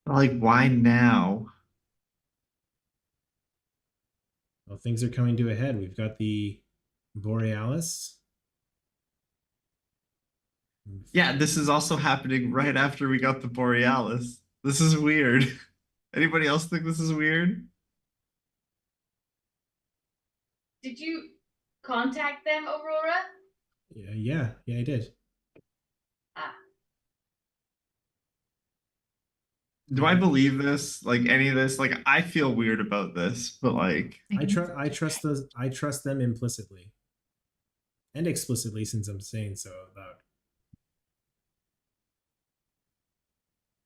Like, why now? Well, things are coming to a head. We've got the Borealis. Yeah, this is also happening right after we got the Borealis. This is weird. Anybody else think this is weird? Did you contact them, Aurora? Yeah, I did. Ah. Do I believe this? Like any of this? Like I feel weird about this, but like I trust them implicitly. And explicitly, since I'm saying so about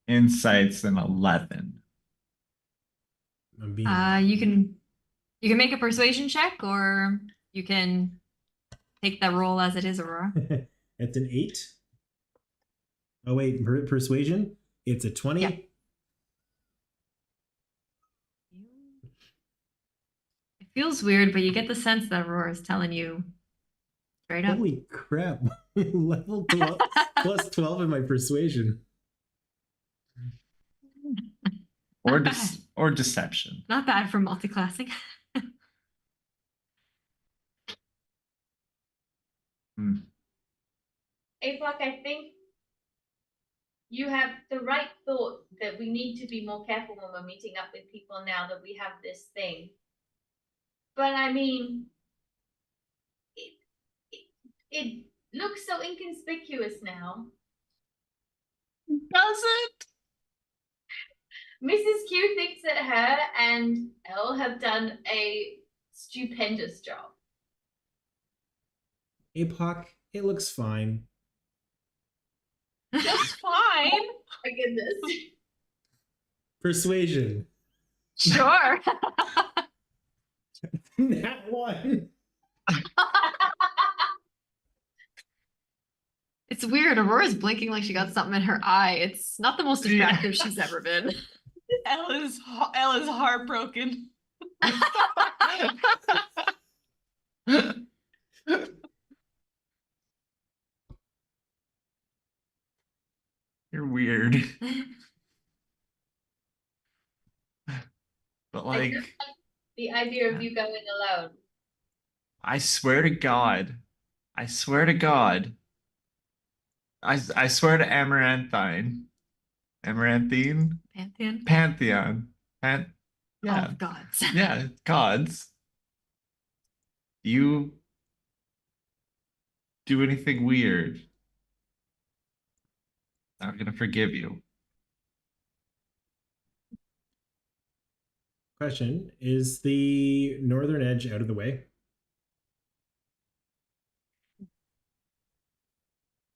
insights an 11. I'm being You can make a persuasion check, or you can take that roll as it is, Aurora. It's an 8. Oh wait, persuasion? It's a 20. Yeah. It feels weird, but you get the sense that Aurora is telling you straight up. Holy crap. Level 12 plus 12 in my persuasion. Or deception. Not bad for multiclassing. Apoc, I think you have the right thought that we need to be more careful when we're meeting up with people now that we have this thing. But I mean, it looks so inconspicuous now. Does it? Mrs. Q thinks that her and Elle have done a stupendous job. Apoc, it looks fine. That's fine. My goodness. Persuasion. Sure. That one. It's weird. Aurora's blinking like she got something in her eye. It's not the most attractive she's ever been. Elle is heartbroken. You're weird. But I like, just like the idea of you going alone. I swear to God. I swear to God. I swear to Amaranthine. Amaranthine? Pantheon. Pantheon. Yeah. Oh, gods. Yeah, gods. You do anything weird. I'm gonna forgive you. Question, is the northern edge out of the way?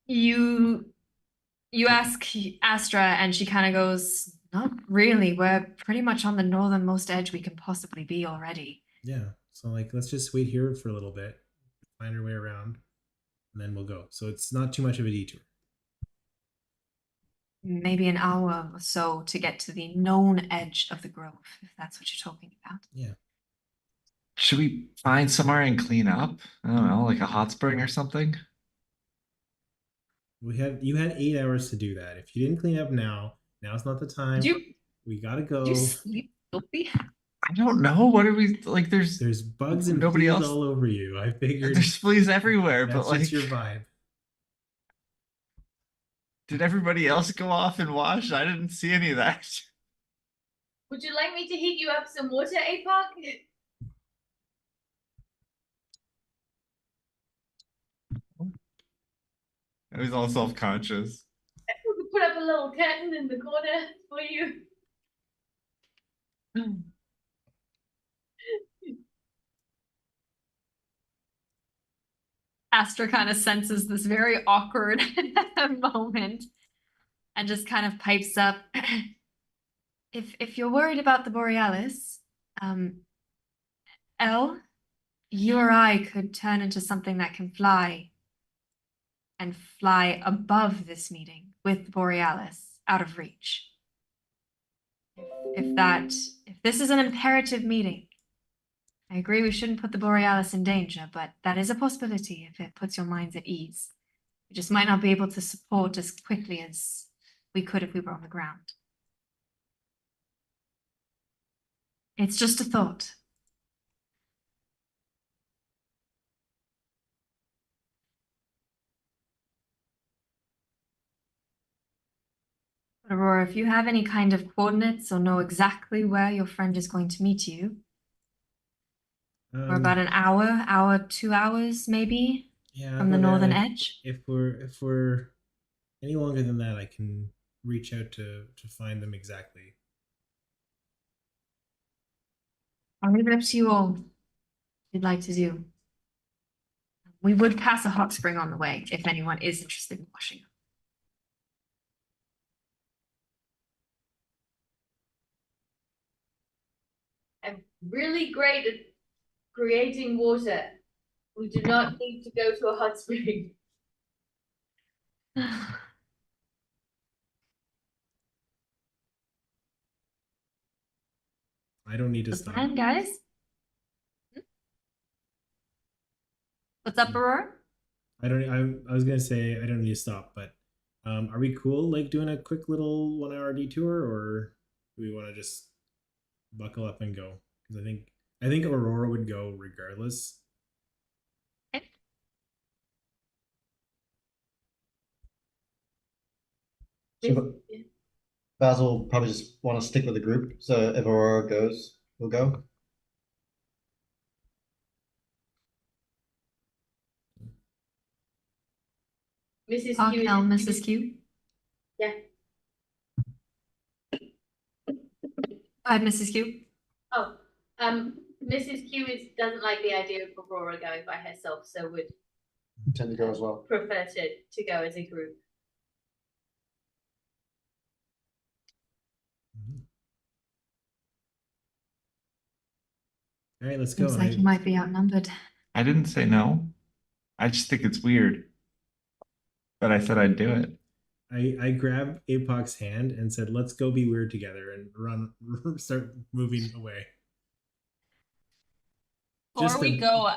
You ask Astra and she kind of goes, not really. We're pretty much on the northernmost edge we can possibly be already. Yeah. So like, let's just wait here for a little bit, find our way around, and then we'll go. So it's not too much of a detour. Maybe an hour or so to get to the known edge of the grove, if that's what you're talking about. Yeah. Should we find somewhere and clean up? I don't know, like a hot spring or something? You had 8 hours to do that. If you didn't clean up now, now's not the time. Did We gotta go. you sleep filthy? I don't know. What are we like? There's bugs and nobody fleas else. all over you. I figured There's fleas everywhere, that's but like, just your vibe. did everybody else go off and wash? I didn't see any of that. Would you like me to heat you up some water, Apoc? I was all self-conscious. We could put up a little curtain in the corner for you. Astra kind of senses this very awkward moment and just kind of pipes up. If you're worried about the Borealis, Elle, you or I could turn into something that can fly and fly above this meeting with the Borealis out of reach. If this is an imperative meeting, I agree we shouldn't put the Borealis in danger, but that is a possibility if it puts your minds at ease. We just might not be able to support as quickly as we could if we were on the ground. It's just a thought. Aurora, if you have any kind of coordinates or know exactly where your friend is going to meet you, we're about an hour, 2 hours maybe from the but northern if, edge. If we're any longer than that, I can reach out to find them exactly. I'll leave it up to you all. If you'd like to do. We would pass a hot spring on the way if anyone is interested in washing. I'm really great at creating water. We do not need to go to a hot spring. I don't need to stop. And guys, what's up, Aurora? I was gonna say I don't need to stop, but are we cool like doing a quick little 1 hour detour, or do we want to just buckle up and go? Because I think Aurora would go regardless. So Basil will probably just want to stick with the group. So if Aurora goes, we'll go. Mrs. Talk, Q. Elle, Mrs. Q. Yeah. Go ahead, Mrs. Q. Oh, Mrs. Q doesn't like the idea of Aurora going by herself, so would Tend to go as well. prefer to go as a group. All right, let's go. Seems like you might be outnumbered. I didn't say no. I just think it's weird. But I said I'd do it. I grabbed Apoc's hand and said, "Let's go be weird together," and start moving away. Before we go,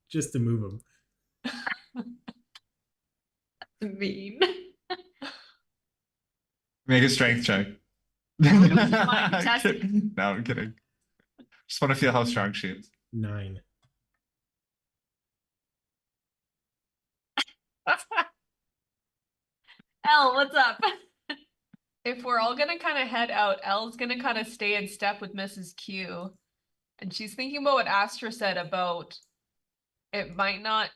just to move them. Mean. Make a strength check. Mind testing. No, I'm kidding. Just want to feel how strong she is. 9. Elle, what's up? if we're all gonna kind of head out, Elle's gonna kind of stay in step with Mrs. Q. And she's thinking about what Astra said about it might not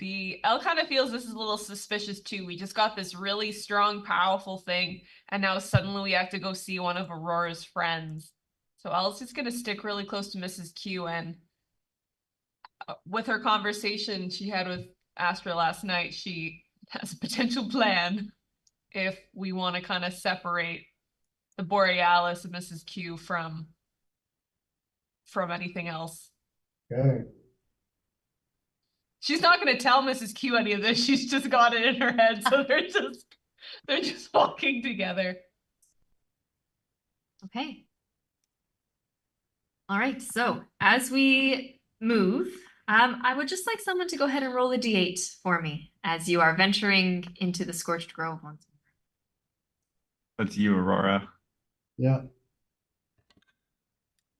Elle kind of feels this is a little suspicious too. We just got this really strong, powerful thing, and now suddenly we have to go see one of Aurora's friends. So Elle's just gonna stick really close to Mrs. Q, and with her conversation she had with Astra last night, she has a potential plan if we want to kind of separate the Borealis and Mrs. Q from anything else. Okay. She's not going to tell Mrs. Q any of this. She's just got it in her head, so they're just walking together. Okay. All right, so as we move, I would just like someone to go ahead and roll a d8 for me as you are venturing into the Scorched Grove once more. That's you, Aurora. Yeah.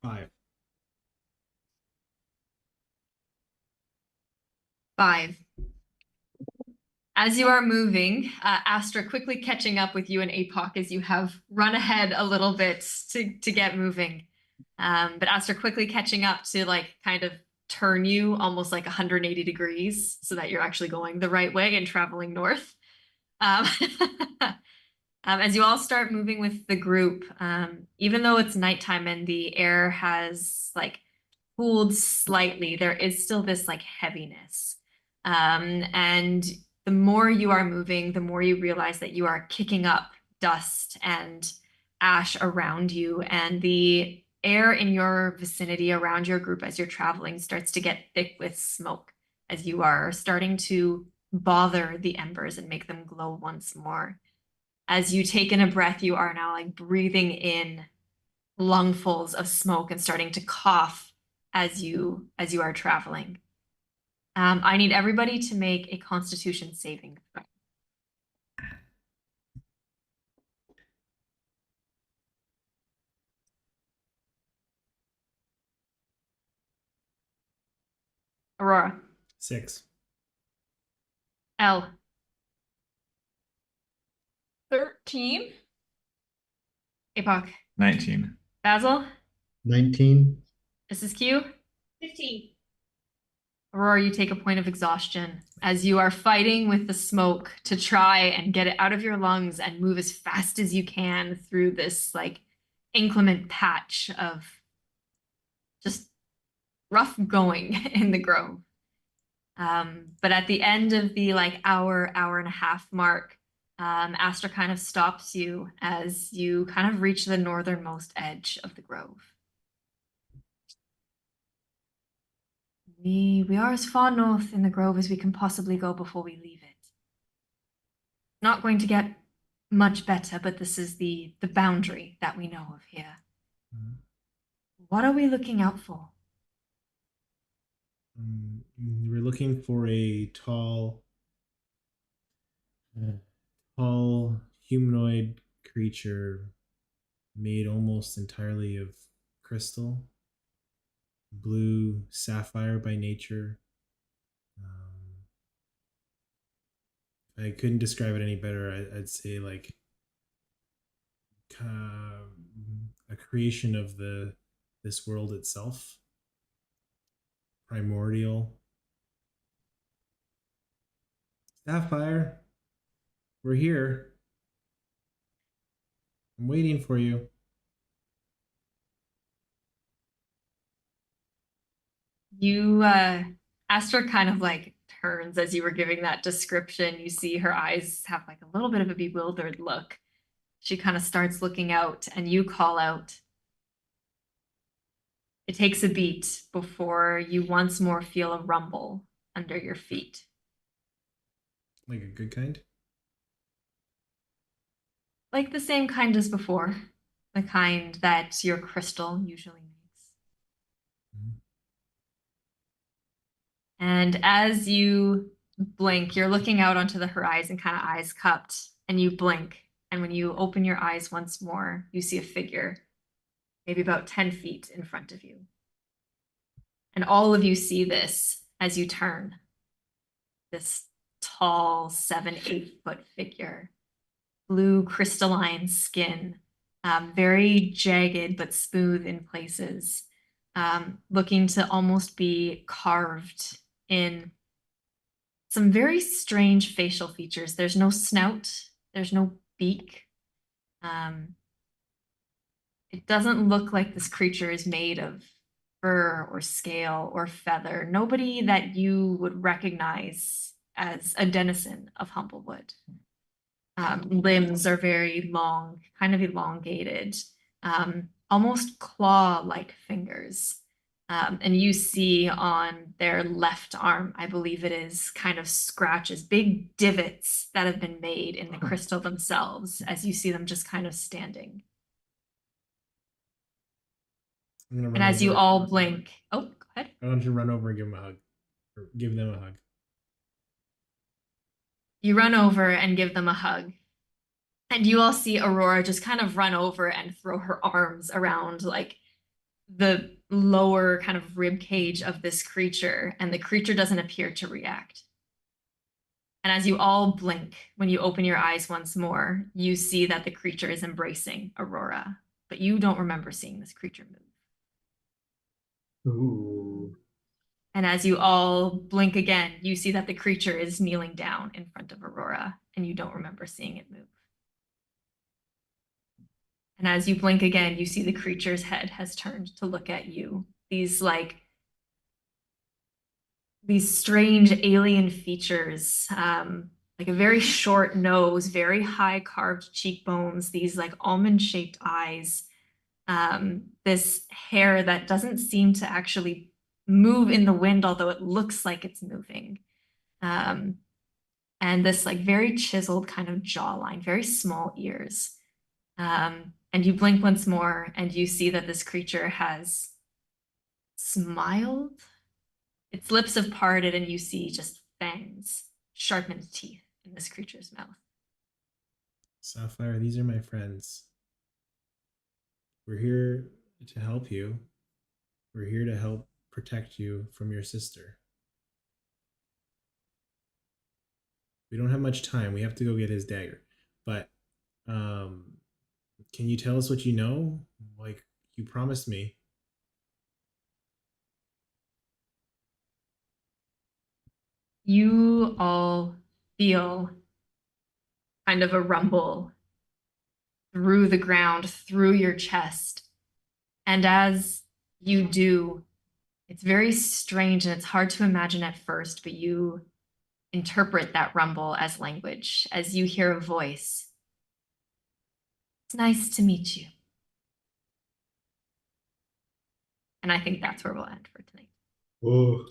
5. 5. As you are moving, Astra quickly catching up with you and Apoc as you have run ahead a little bit to get moving. But Astra quickly catching up to like kind of turn you almost like 180 degrees so that you're actually going the right way and traveling north. As you all start moving with the group, even though it's nighttime and the air has like cooled slightly, there is still this like heaviness. And the more you are moving, the more you realize that you are kicking up dust and ash around you, and the air in your vicinity around your group as you're traveling starts to get thick with smoke as you are starting to bother the embers and make them glow once more. As you take in a breath, you are now like breathing in lungfuls of smoke and starting to cough as you are traveling. I need everybody to make a Constitution saving throw. Aurora. 6. Elle. 13. Apoc. 19. Basil. 19. Mrs. Q. 15. Aurora, you take a point of exhaustion as you are fighting with the smoke to try and get it out of your lungs and move as fast as you can through this like inclement patch of just rough going in the grove. But at the end of the like hour and a half mark, Astra kind of stops you as you kind of reach the northernmost edge of the grove. We are as far north in the grove as we can possibly go before we leave it. Not going to get much better, but this is the boundary that we know of here. Mm-hmm. What are we looking out for? We're looking for a tall humanoid creature made almost entirely of crystal, blue sapphire by nature. I couldn't describe it any better. I'd say like a creation of this world itself, primordial. Sapphire, we're here. I'm waiting for you. You, Astra kind of like turns as you were giving that description. You see her eyes have like a little bit of a bewildered look. She kind of starts looking out and you call out. It takes a beat before you once more feel a rumble under your feet. Like a good kind? Like the same kind as before. The kind that your crystal usually makes. Mm-hmm. And as you blink, you're looking out onto the horizon, kind of eyes cupped, and you blink. And when you open your eyes once more, you see a figure, maybe about 10 feet in front of you. And all of you see this as you turn. This tall 7-8 foot figure, blue crystalline skin, very jagged but smooth in places, looking to almost be carved in some very strange facial features. There's no snout, there's no beak. It doesn't look like this creature is made of fur or scale or feather. Nobody that you would recognize as a denizen of Humblewood. Limbs are very long, kind of elongated, almost claw-like fingers. And you see on their left arm, I believe it is, kind of scratches, big divots that have been made in the crystal themselves as you see them just kind of standing. I'm gonna run And as you over- all blink, oh, go ahead. I want to run over and give him a hug. Or give them a hug. You run over and give them a hug. And you all see Aurora just kind of run over and throw her arms around like the lower kind of rib cage of this creature, and the creature doesn't appear to react. And as you all blink, when you open your eyes once more, you see that the creature is embracing Aurora, but you don't remember seeing this creature move. Ooh. And as you all blink again, you see that the creature is kneeling down in front of Aurora, and you don't remember seeing it move. And as you blink again, you see the creature's head has turned to look at you. These strange alien features, like a very short nose, very high carved cheekbones, these like almond shaped eyes, this hair that doesn't seem to actually move in the wind, although it looks like it's moving. And this like very chiseled kind of jawline, very small ears. And you blink once more and you see that this creature has smiled. Its lips have parted and you see just fangs, sharpened teeth in this creature's mouth. Sapphire, these are my friends. We're here to help you. We're here to help protect you from your sister. We don't have much time. We have to go get his dagger. But can you tell us what you know? Like you promised me. You all feel kind of a rumble through the ground, through your chest. And as you do, it's very strange and it's hard to imagine at first, but you interpret that rumble as language, as you hear a voice. It's nice to meet you. And I think that's where we'll end for tonight. Ooh.